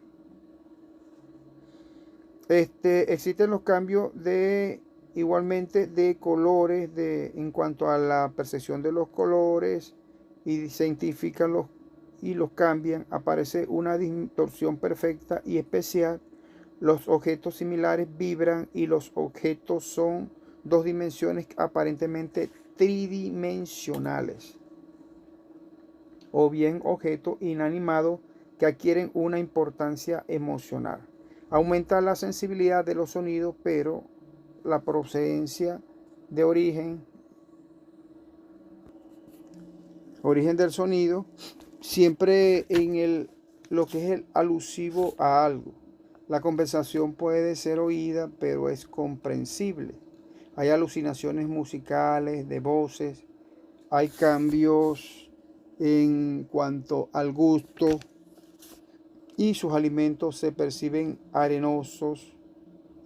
Existen los cambios igualmente de colores, en cuanto a la percepción de los colores, y se identifican y los cambian. Aparece una distorsión perfecta y especial. Los objetos similares vibran y los objetos son dos dimensiones aparentemente tridimensionales, o bien objetos inanimados que adquieren una importancia emocional. Aumenta la sensibilidad de los sonidos, pero la procedencia de origen del sonido, siempre en lo que es el alusivo a algo. La conversación puede ser oída, pero es comprensible. Hay alucinaciones musicales, de voces, hay cambios en cuanto al gusto, y sus alimentos se perciben arenosos.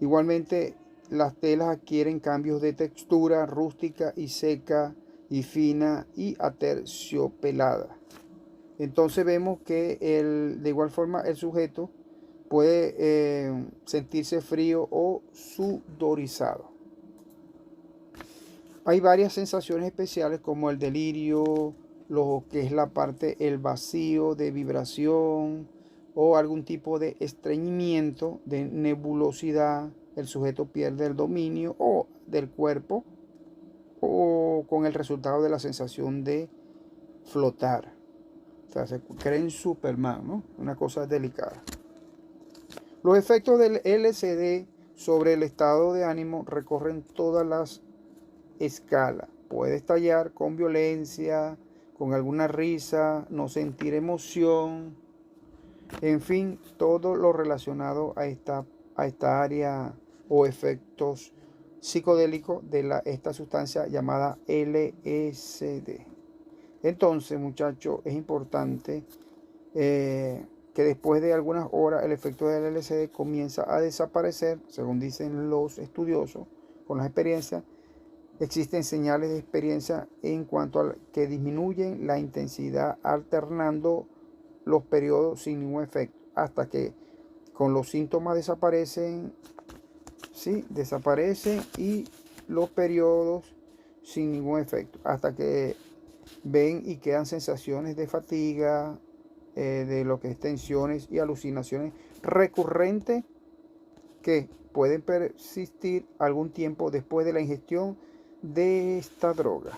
Igualmente, las telas adquieren cambios de textura rústica y seca y fina y aterciopelada. Entonces vemos que de igual forma el sujeto puede sentirse frío o sudorizado. Hay varias sensaciones especiales como el delirio, lo que es la parte, el vacío de vibración o algún tipo de estreñimiento, de nebulosidad. El sujeto pierde el dominio o del cuerpo, o con el resultado de la sensación de flotar. O sea, se creen Superman, ¿no? Una cosa delicada. Los efectos del LSD sobre el estado de ánimo recorren todas las escalas. Puede estallar con violencia, con alguna risa, no sentir emoción, en fin, todo lo relacionado a esta área o efectos psicodélicos de esta sustancia llamada LSD. Entonces, muchachos, es importante que después de algunas horas el efecto del LSD comienza a desaparecer, según dicen los estudiosos con las experiencias. Existen señales de experiencia en cuanto a que disminuyen la intensidad alternando los periodos sin ningún efecto, hasta que con los síntomas desaparecen, ¿sí? Desaparecen, y los periodos sin ningún efecto, hasta que ven y quedan sensaciones de fatiga, de lo que es tensiones y alucinaciones recurrentes que pueden persistir algún tiempo después de la ingestión de esta droga.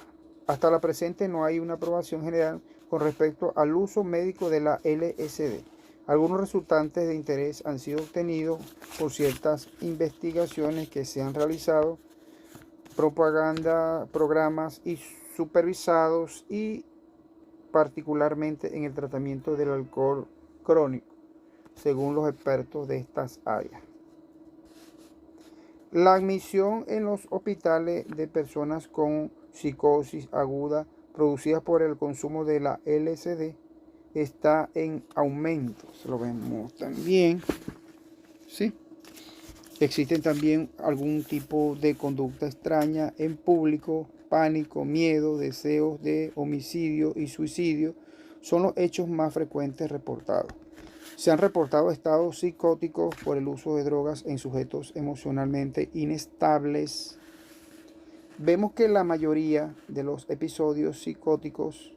Hasta la presente no hay una aprobación general con respecto al uso médico de la LSD. Algunos resultantes de interés han sido obtenidos por ciertas investigaciones que se han realizado, propaganda, programas y supervisados y particularmente en el tratamiento del alcohol crónico, según los expertos de estas áreas. La admisión en los hospitales de personas con psicosis aguda producida por el consumo de la LSD está en aumento. Se lo vemos también. ¿Sí? Existen también algún tipo de conducta extraña en público, pánico, miedo, deseos de homicidio y suicidio son los hechos más frecuentes reportados. Se han reportado estados psicóticos por el uso de drogas en sujetos emocionalmente inestables. Vemos que la mayoría de los episodios psicóticos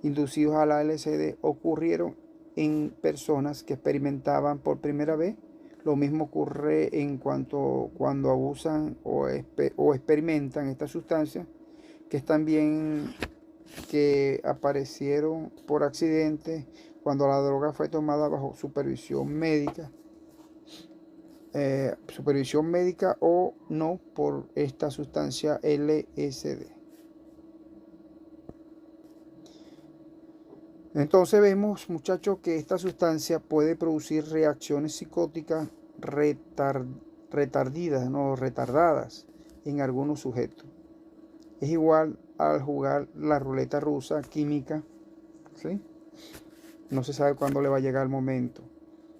inducidos a la LSD ocurrieron en personas que experimentaban por primera vez. Lo mismo ocurre cuando abusan o experimentan esta sustancia, que es también que aparecieron por accidente cuando la droga fue tomada bajo supervisión médica o no por esta sustancia LSD. Entonces vemos, muchachos, que esta sustancia puede producir reacciones psicóticas retardadas en algunos sujetos. Es igual al jugar la ruleta rusa química, ¿sí? No se sabe cuándo le va a llegar el momento.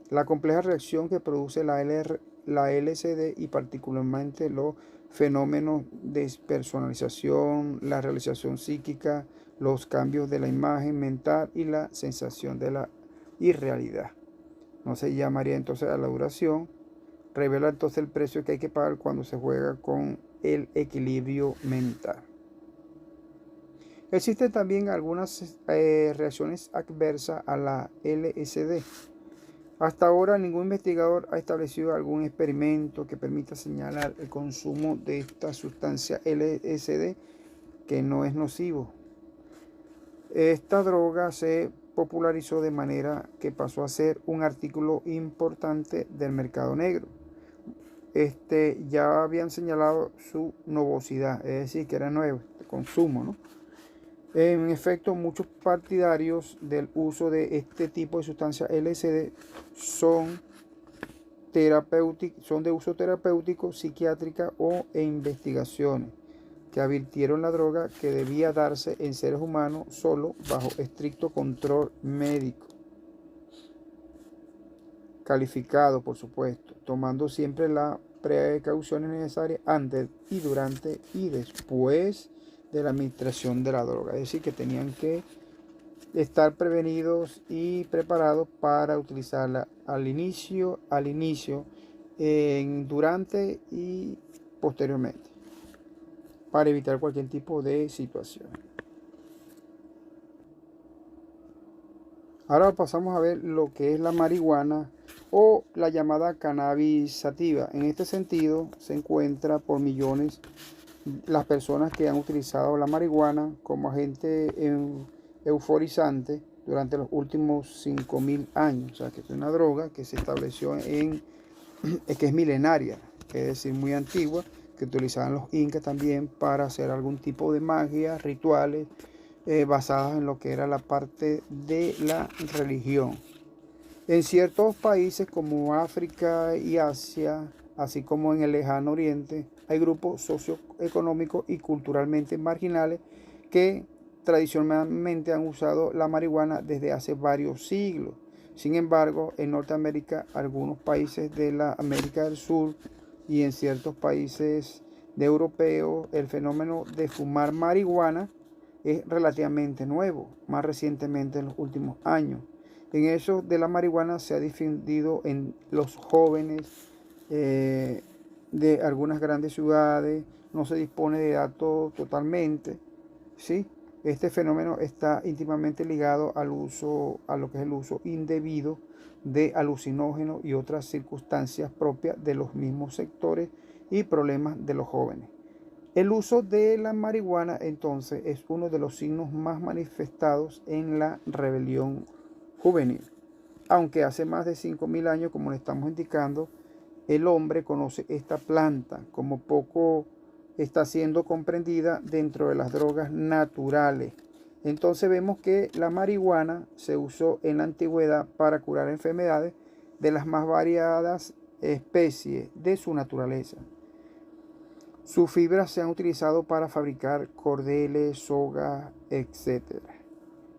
La compleja reacción que produce la LSD y particularmente los fenómenos de despersonalización, la realización psíquica, los cambios de la imagen mental y la sensación de la irrealidad. No se llamaría entonces a la duración. Revela entonces el precio que hay que pagar cuando se juega con el equilibrio mental. Existen también algunas reacciones adversas a la LSD. Hasta ahora ningún investigador ha establecido algún experimento que permita señalar el consumo de esta sustancia LSD que no es nocivo. Esta droga se popularizó de manera que pasó a ser un artículo importante del mercado negro. Ya habían señalado su novosidad, es decir, que era nuevo, de consumo, ¿no? En efecto, muchos partidarios del uso de este tipo de sustancia LSD son de uso terapéutico, psiquiátrica o investigaciones, que advirtieron la droga que debía darse en seres humanos solo bajo estricto control médico, calificado, por supuesto, tomando siempre las precauciones necesarias antes y durante y después de la administración de la droga. Es decir, que tenían que estar prevenidos y preparados para utilizarla al inicio, durante y posteriormente, para evitar cualquier tipo de situación. Ahora pasamos a ver lo que es la marihuana o la llamada cannabis sativa. En este sentido se encuentra por millones las personas que han utilizado la marihuana como agente euforizante durante los últimos 5.000 años. O sea, que es una droga que se estableció que es milenaria, que es decir, muy antigua, que utilizaban los incas también para hacer algún tipo de magia, rituales, basadas en lo que era la parte de la religión. En ciertos países como África y Asia, así como en el lejano oriente, hay grupos socioeconómicos y culturalmente marginales que tradicionalmente han usado la marihuana desde hace varios siglos. Sin embargo, en Norteamérica, algunos países de la América del Sur y en ciertos países de europeos, el fenómeno de fumar marihuana es relativamente nuevo, más recientemente en los últimos años. En eso de la marihuana se ha difundido en los jóvenes de algunas grandes ciudades. No se dispone de datos totalmente, ¿sí? Este fenómeno está íntimamente ligado a lo que es el uso indebido de alucinógenos y otras circunstancias propias de los mismos sectores y problemas de los jóvenes. El uso de la marihuana entonces es uno de los signos más manifestados en la rebelión juvenil. aunque hace más de 5.000 años, como le estamos indicando, el hombre conoce esta planta, como poco está siendo comprendida dentro de las drogas naturales. Entonces vemos que la marihuana se usó en la antigüedad para curar enfermedades de las más variadas especies de su naturaleza. Sus fibras se han utilizado para fabricar cordeles, sogas, etc.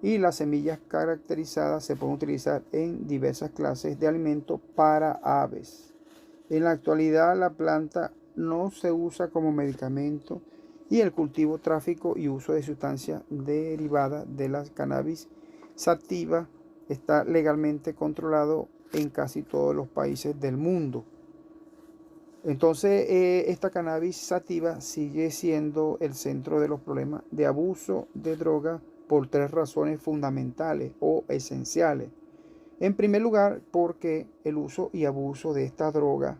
Y las semillas caracterizadas se pueden utilizar en diversas clases de alimentos para aves. En la actualidad la planta no se usa como medicamento y el cultivo, tráfico y uso de sustancias derivadas de la cannabis sativa está legalmente controlado en casi todos los países del mundo. Entonces, esta cannabis sativa sigue siendo el centro de los problemas de abuso de drogas por 3 razones fundamentales o esenciales. En primer lugar, porque el uso y abuso de esta droga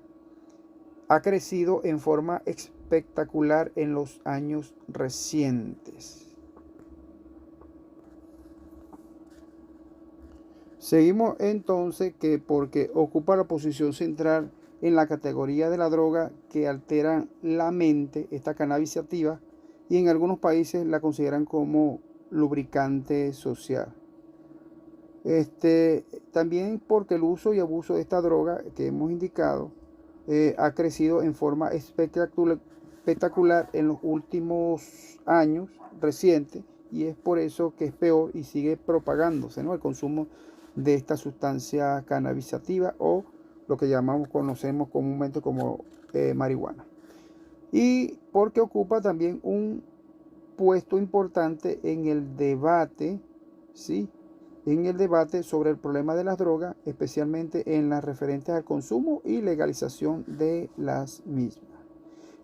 ha crecido en forma espectacular en los años recientes. Seguimos entonces que porque ocupa la posición central en la categoría de la droga que altera la mente, esta cannabis sativa, y en algunos países la consideran como lubricante social. También porque el uso y abuso de esta droga que hemos indicado ha crecido en forma espectacular en los últimos años recientes, y es por eso que es peor y sigue propagándose, ¿no?, el consumo de esta sustancia cannabisativa o lo que conocemos comúnmente como marihuana. Y porque ocupa también un puesto importante en el debate, ¿sí?, en el debate sobre el problema de las drogas, especialmente en las referentes al consumo y legalización de las mismas.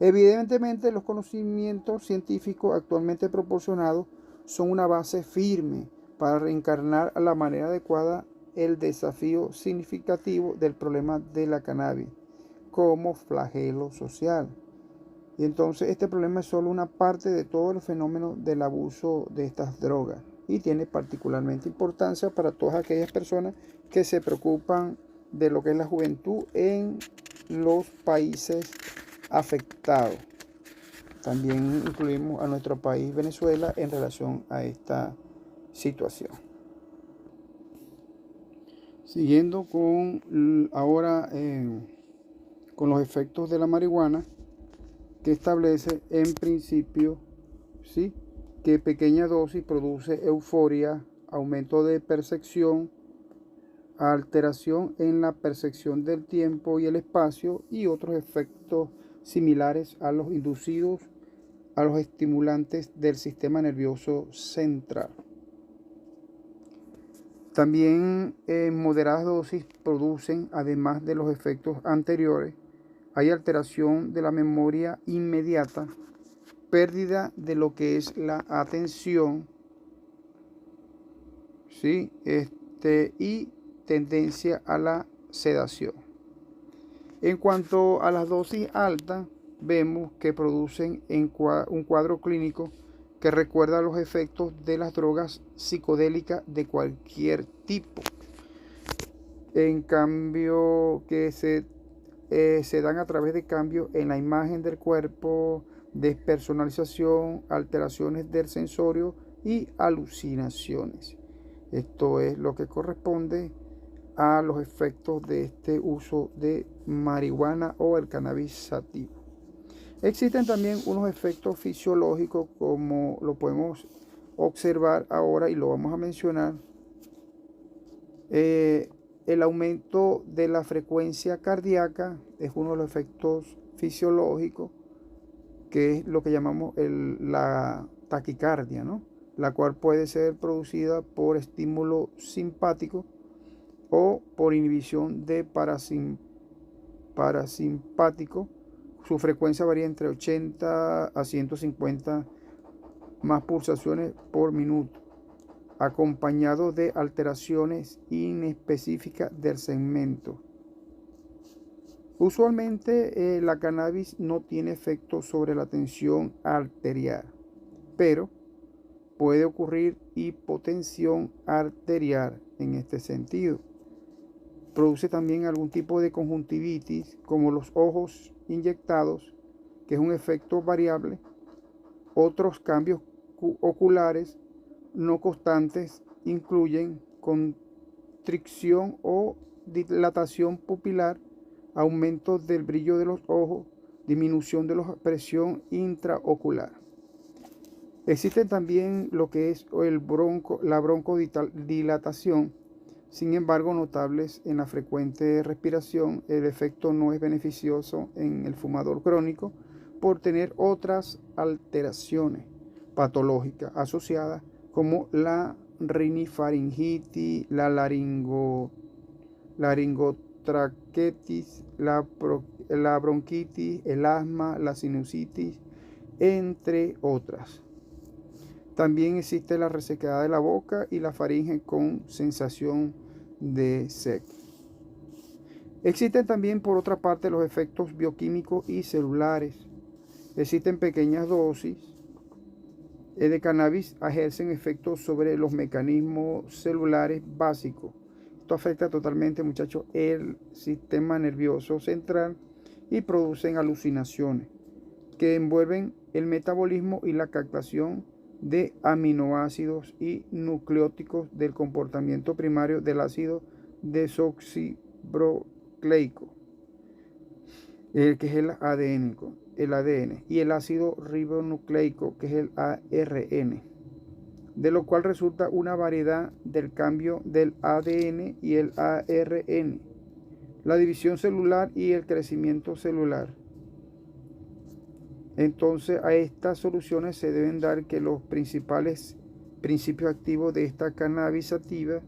Evidentemente, los conocimientos científicos actualmente proporcionados son una base firme para reencarnar a la manera adecuada el desafío significativo del problema de la cannabis como flagelo social. Y entonces este problema es solo una parte de todo el fenómeno del abuso de estas drogas y tiene particularmente importancia para todas aquellas personas que se preocupan de lo que es la juventud en los países afectados. También incluimos a nuestro país Venezuela en relación a esta situación. Siguiendo con ahora con los efectos de la marihuana, que establece en principio, ¿sí?, que pequeña dosis produce euforia, aumento de percepción, alteración en la percepción del tiempo y el espacio y otros efectos similares a los inducidos a los estimulantes del sistema nervioso central. También en moderadas dosis producen, además de los efectos anteriores, hay alteración de la memoria inmediata, pérdida de lo que es la atención, ¿sí?, y tendencia a la sedación. En cuanto a las dosis altas, vemos que producen un cuadro clínico que recuerda los efectos de las drogas psicodélicas de cualquier tipo. En cambio, que se dan a través de cambios en la imagen del cuerpo, despersonalización, alteraciones del sensorio y alucinaciones. Esto es lo que corresponde a los efectos de este uso de marihuana o el cannabis sativa. Existen también unos efectos fisiológicos, como lo podemos observar ahora y lo vamos a mencionar. El aumento de la frecuencia cardíaca es uno de los efectos fisiológicos, que es lo que llamamos la taquicardia, ¿no?, la cual puede ser producida por estímulo simpático o por inhibición de parasimpático. Su frecuencia varía entre 80 a 150 más pulsaciones por minuto, acompañado de alteraciones inespecíficas del segmento. Usualmente la cannabis no tiene efecto sobre la tensión arterial, pero puede ocurrir hipotensión arterial en este sentido. produce también algún tipo de conjuntivitis, como los ojos inyectados, que es un efecto variable, otros cambios oculares no constantes incluyen constricción o dilatación pupilar, aumento del brillo de los ojos, disminución de la presión intraocular. Existe también lo que es la broncodilatación, sin embargo notables en la frecuente respiración. El efecto no es beneficioso en el fumador crónico por tener otras alteraciones patológicas asociadas como la rinifaringitis, la laringotraquetis, la bronquitis, el asma, la sinusitis, entre otras. También existe la resequedad de la boca y la faringe con sensación de sed. Existen también, por otra parte, los efectos bioquímicos y celulares. Existen pequeñas dosis de cannabis ejercen efectos sobre los mecanismos celulares básicos. Esto afecta totalmente, muchachos, el sistema nervioso central y producen alucinaciones que envuelven el metabolismo y la captación de aminoácidos y nucleóticos del comportamiento primario del ácido desoxirribonucleico, que es el ADN, y el ácido ribonucleico, que es el ARN, de lo cual resulta una variedad del cambio del ADN y el ARN, la división celular y el crecimiento celular. Entonces, a estas soluciones se deben dar que los principales principios activos de esta cannabis sativa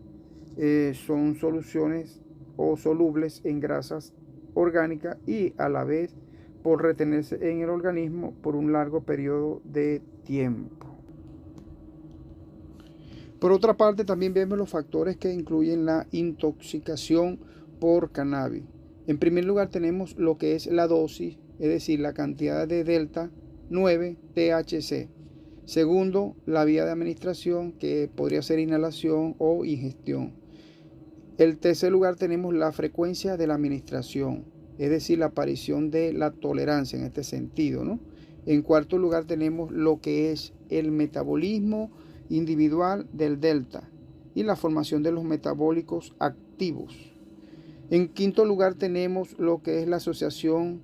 son soluciones o solubles en grasas orgánicas y a la vez por retenerse en el organismo por un largo periodo de tiempo. Por otra parte, también vemos los factores que incluyen la intoxicación por cannabis. En primer lugar tenemos lo que es la dosis, es decir, la cantidad de delta 9 THC. Segundo, la vía de administración, que podría ser inhalación o ingestión. En tercer lugar tenemos la frecuencia de la administración, es decir, la aparición de la tolerancia en este sentido, ¿no? En cuarto lugar tenemos lo que es el metabolismo individual del delta y la formación de los metabólicos activos. En quinto lugar tenemos lo que es la asociación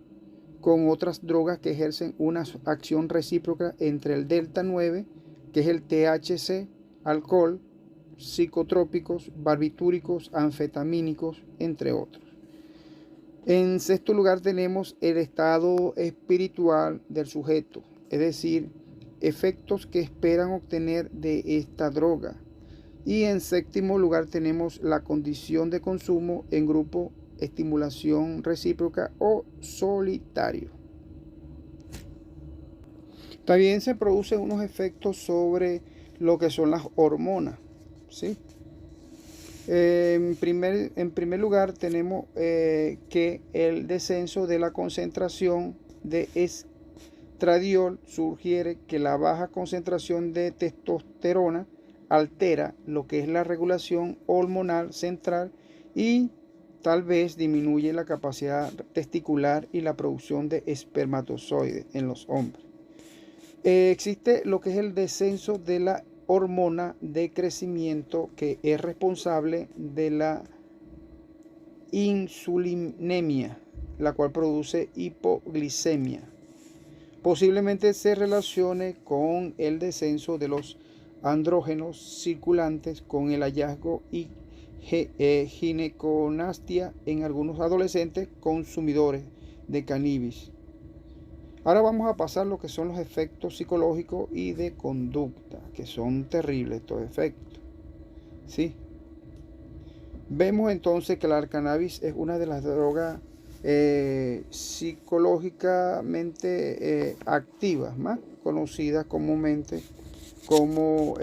con otras drogas que ejercen una acción recíproca entre el delta 9, que es el THC, alcohol, psicotrópicos, barbitúricos, anfetamínicos, entre otros. En sexto lugar tenemos el estado espiritual del sujeto, es decir, efectos que esperan obtener de esta droga. Y en séptimo lugar tenemos la condición de consumo en grupo, estimulación recíproca o solitario. También se producen unos efectos sobre lo que son las hormonas, ¿sí? En primer lugar tenemos que el descenso de la concentración de estradiol sugiere que la baja concentración de testosterona altera lo que es la regulación hormonal central y tal vez disminuye la capacidad testicular y la producción de espermatozoides en los hombres. Existe lo que es el descenso de la hormona de crecimiento, que es responsable de la insulinemia, la cual produce hipoglicemia. Posiblemente se relacione con el descenso de los andrógenos circulantes, con el hallazgo y gineconastia en algunos adolescentes consumidores de cannabis. Ahora vamos a pasar lo que son los efectos psicológicos y de conducta, que son terribles estos efectos, ¿sí? Vemos entonces que la cannabis es una de las drogas psicológicamente activas, más conocidas comúnmente como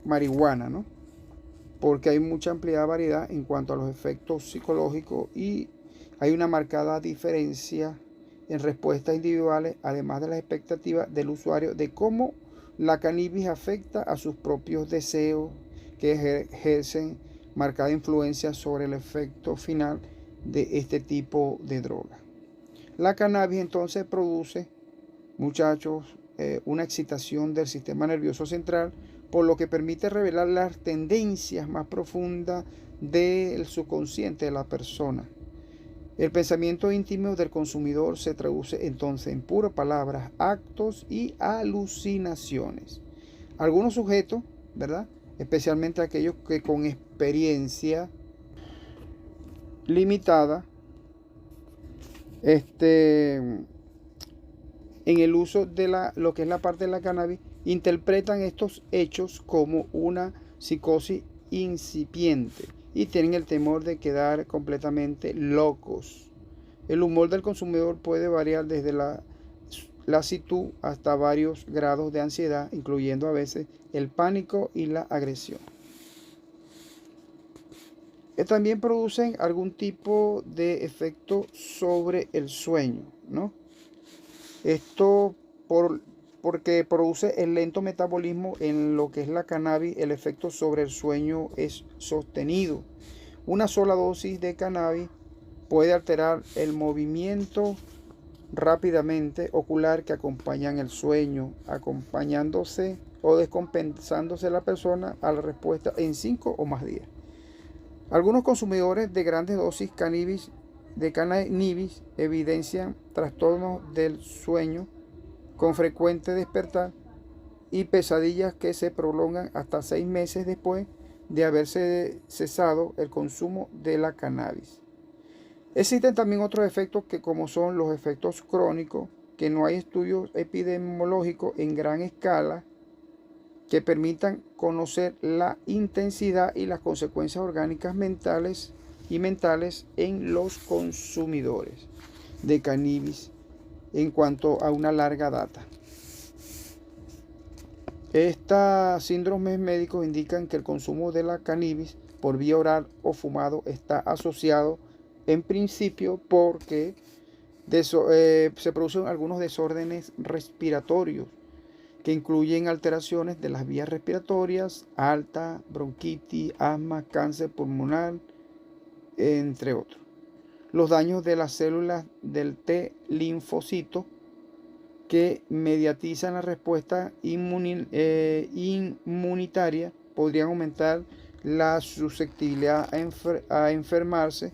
marihuana, ¿no? Porque hay mucha amplia variedad en cuanto a los efectos psicológicos y hay una marcada diferencia en respuestas individuales, además de las expectativas del usuario de cómo la cannabis afecta a sus propios deseos, que ejercen marcada influencia sobre el efecto final de este tipo de droga. La cannabis entonces produce, muchachos, una excitación del sistema nervioso central, por lo que permite revelar las tendencias más profundas del subconsciente de la persona. El pensamiento íntimo del consumidor se traduce entonces en puras palabras, actos y alucinaciones. Algunos sujetos, ¿verdad?, especialmente aquellos que con experiencia limitada, en el uso de lo que es la parte de la cannabis, interpretan estos hechos como una psicosis incipiente y tienen el temor de quedar completamente locos. El humor del consumidor puede variar desde la lasitud hasta varios grados de ansiedad, incluyendo a veces el pánico y la agresión. También producen algún tipo de efecto sobre el sueño, ¿no? Esto porque produce el lento metabolismo en lo que es la cannabis, el efecto sobre el sueño es sostenido. Una sola dosis de cannabis puede alterar el movimiento rápidamente ocular que acompañan el sueño, acompañándose o descompensándose la persona a la respuesta en 5 o más días. Algunos consumidores de grandes dosis de cannabis evidencian trastornos del sueño con frecuente despertar y pesadillas que se prolongan hasta 6 meses después de haberse cesado el consumo de la cannabis. Existen también otros efectos que como son los efectos crónicos, que no hay estudios epidemiológicos en gran escala que permitan conocer la intensidad y las consecuencias orgánicas mentales en los consumidores de cannabis en cuanto a una larga data. Estos síndromes médicos indican que el consumo de la cannabis por vía oral o fumado está asociado en principio porque se producen algunos desórdenes respiratorios que incluyen alteraciones de las vías respiratorias, alta, bronquitis, asma, cáncer pulmonar, entre otros. Los daños de las células del T linfocito que mediatizan la respuesta inmunitaria podrían aumentar la susceptibilidad a enfermarse.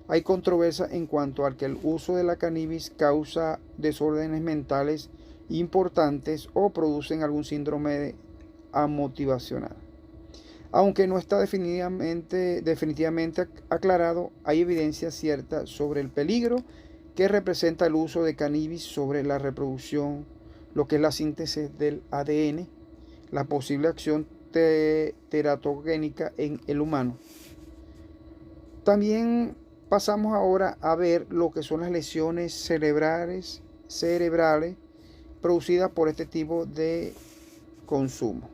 Hay controversia en cuanto al que el uso de la cannabis causa desórdenes mentales importantes o producen algún síndrome amotivacional. Aunque no está definitivamente aclarado, hay evidencia cierta sobre el peligro que representa el uso de cannabis sobre la reproducción, lo que es la síntesis del ADN, la posible acción teratogénica en el humano. También pasamos ahora a ver lo que son las lesiones cerebrales producidas por este tipo de consumo.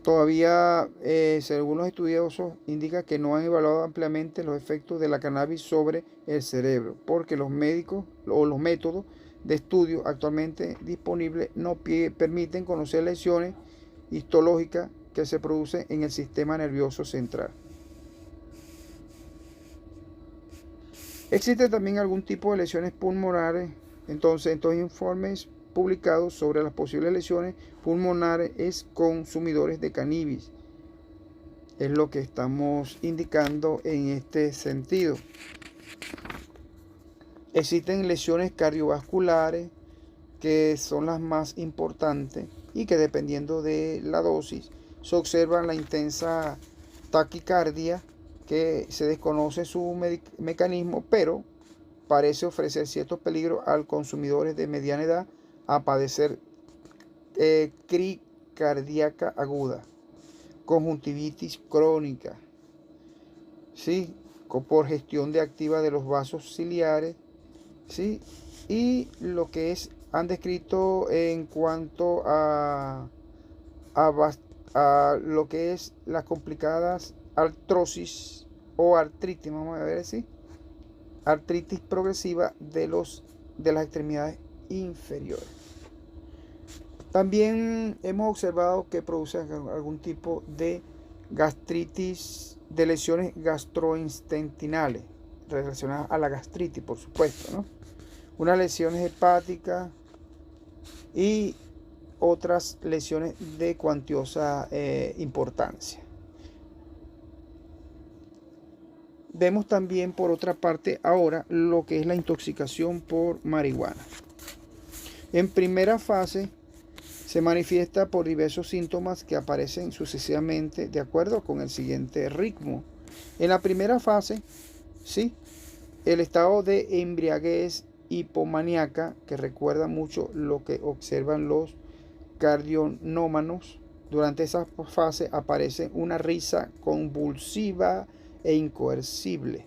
Todavía, según los estudiosos, indica que no han evaluado ampliamente los efectos de la cannabis sobre el cerebro, porque los médicos o los métodos de estudio actualmente disponibles no permiten conocer lesiones histológicas que se producen en el sistema nervioso central. Existe también algún tipo de lesiones pulmonares. Entonces, estos informes publicados sobre las posibles lesiones pulmonares es consumidores de cannabis. Es lo que estamos indicando en este sentido. Existen lesiones cardiovasculares que son las más importantes y que dependiendo de la dosis se observa la intensa taquicardia, que se desconoce su mecanismo, pero parece ofrecer ciertos peligros a los consumidores de mediana edad a padecer crisis cardíaca aguda, conjuntivitis crónica, ¿sí?, por gestión de activa de los vasos ciliares, ¿sí?, y lo que han descrito en cuanto a lo que es las complicadas artrosis o artritis, vamos a ver si artritis progresiva de las extremidades inferiores. También hemos observado que produce algún tipo de gastritis, de lesiones gastrointestinales relacionadas a la gastritis, por supuesto, ¿no? Unas lesiones hepáticas y otras lesiones de cuantiosa importancia. Vemos también por otra parte ahora lo que es la intoxicación por marihuana. En primera fase se manifiesta por diversos síntomas que aparecen sucesivamente de acuerdo con el siguiente ritmo. En la primera fase, ¿sí?, el estado de embriaguez hipomaníaca, que recuerda mucho lo que observan los cardionómanos. Durante esa fase aparece una risa convulsiva e incoercible.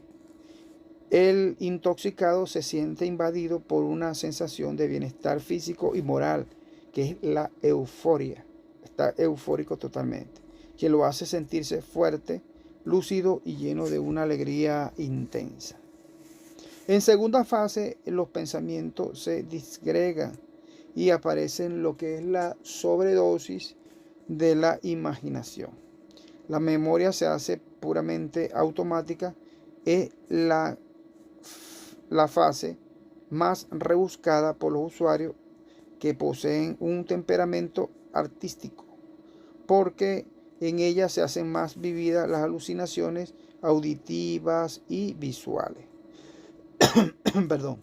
El intoxicado se siente invadido por una sensación de bienestar físico y moral, que es la euforia. Está eufórico totalmente, que lo hace sentirse fuerte, lúcido y lleno de una alegría intensa. En segunda fase, los pensamientos se disgregan y aparecen lo que es la sobredosis de la imaginación. La memoria se hace puramente automática. Es la fase más rebuscada por los usuarios que poseen un temperamento artístico, porque en ella se hacen más vividas las alucinaciones auditivas y visuales. Perdón.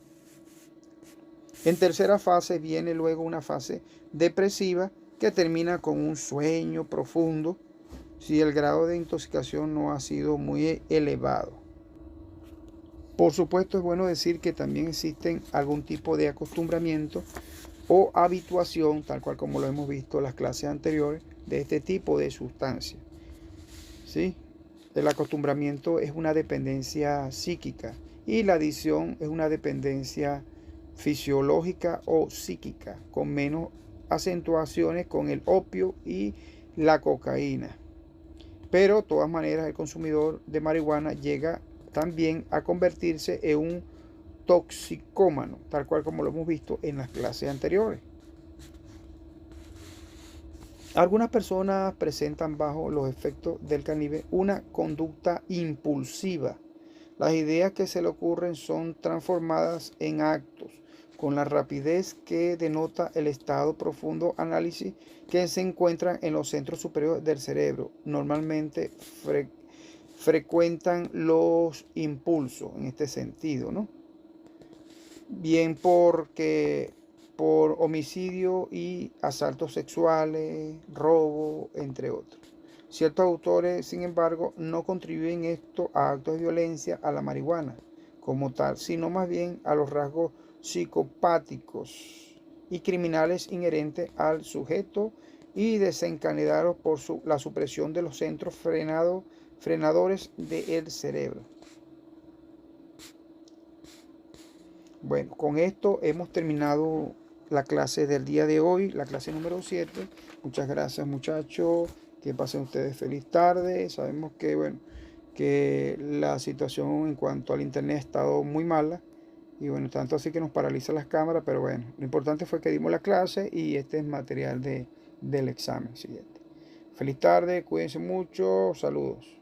En tercera fase viene luego una fase depresiva que termina con un sueño profundo si el grado de intoxicación no ha sido muy elevado. Por supuesto, es bueno decir que también existen algún tipo de acostumbramiento o habituación, tal cual como lo hemos visto en las clases anteriores, de este tipo de sustancias. ¿Sí? El acostumbramiento es una dependencia psíquica y la adicción es una dependencia fisiológica o psíquica, con menos acentuaciones con el opio y la cocaína. Pero de todas maneras el consumidor de marihuana llega también a convertirse en un toxicómano, tal cual como lo hemos visto en las clases anteriores. Algunas personas presentan bajo los efectos del cannabis una conducta impulsiva. Las ideas que se le ocurren son transformadas en actos con la rapidez que denota el estado profundo análisis que se encuentra en los centros superiores del cerebro. Normalmente frecuentan los impulsos en este sentido, ¿no? Bien porque por homicidio y asaltos sexuales, robo, entre otros. Ciertos autores, sin embargo, no contribuyen esto a actos de violencia a la marihuana como tal, sino más bien a los rasgos psicopáticos y criminales inherentes al sujeto y desencadenados por la supresión de los centros frenadores del cerebro. Bueno, con esto hemos terminado la clase del día de hoy, la clase número 7. Muchas gracias, muchachos. Que pasen ustedes feliz tarde. Sabemos que, bueno, que la situación en cuanto al internet ha estado muy mala. Y bueno, tanto así que nos paraliza las cámaras, pero bueno, lo importante fue que dimos la clase y este es material del examen siguiente. Feliz tarde, cuídense mucho, saludos.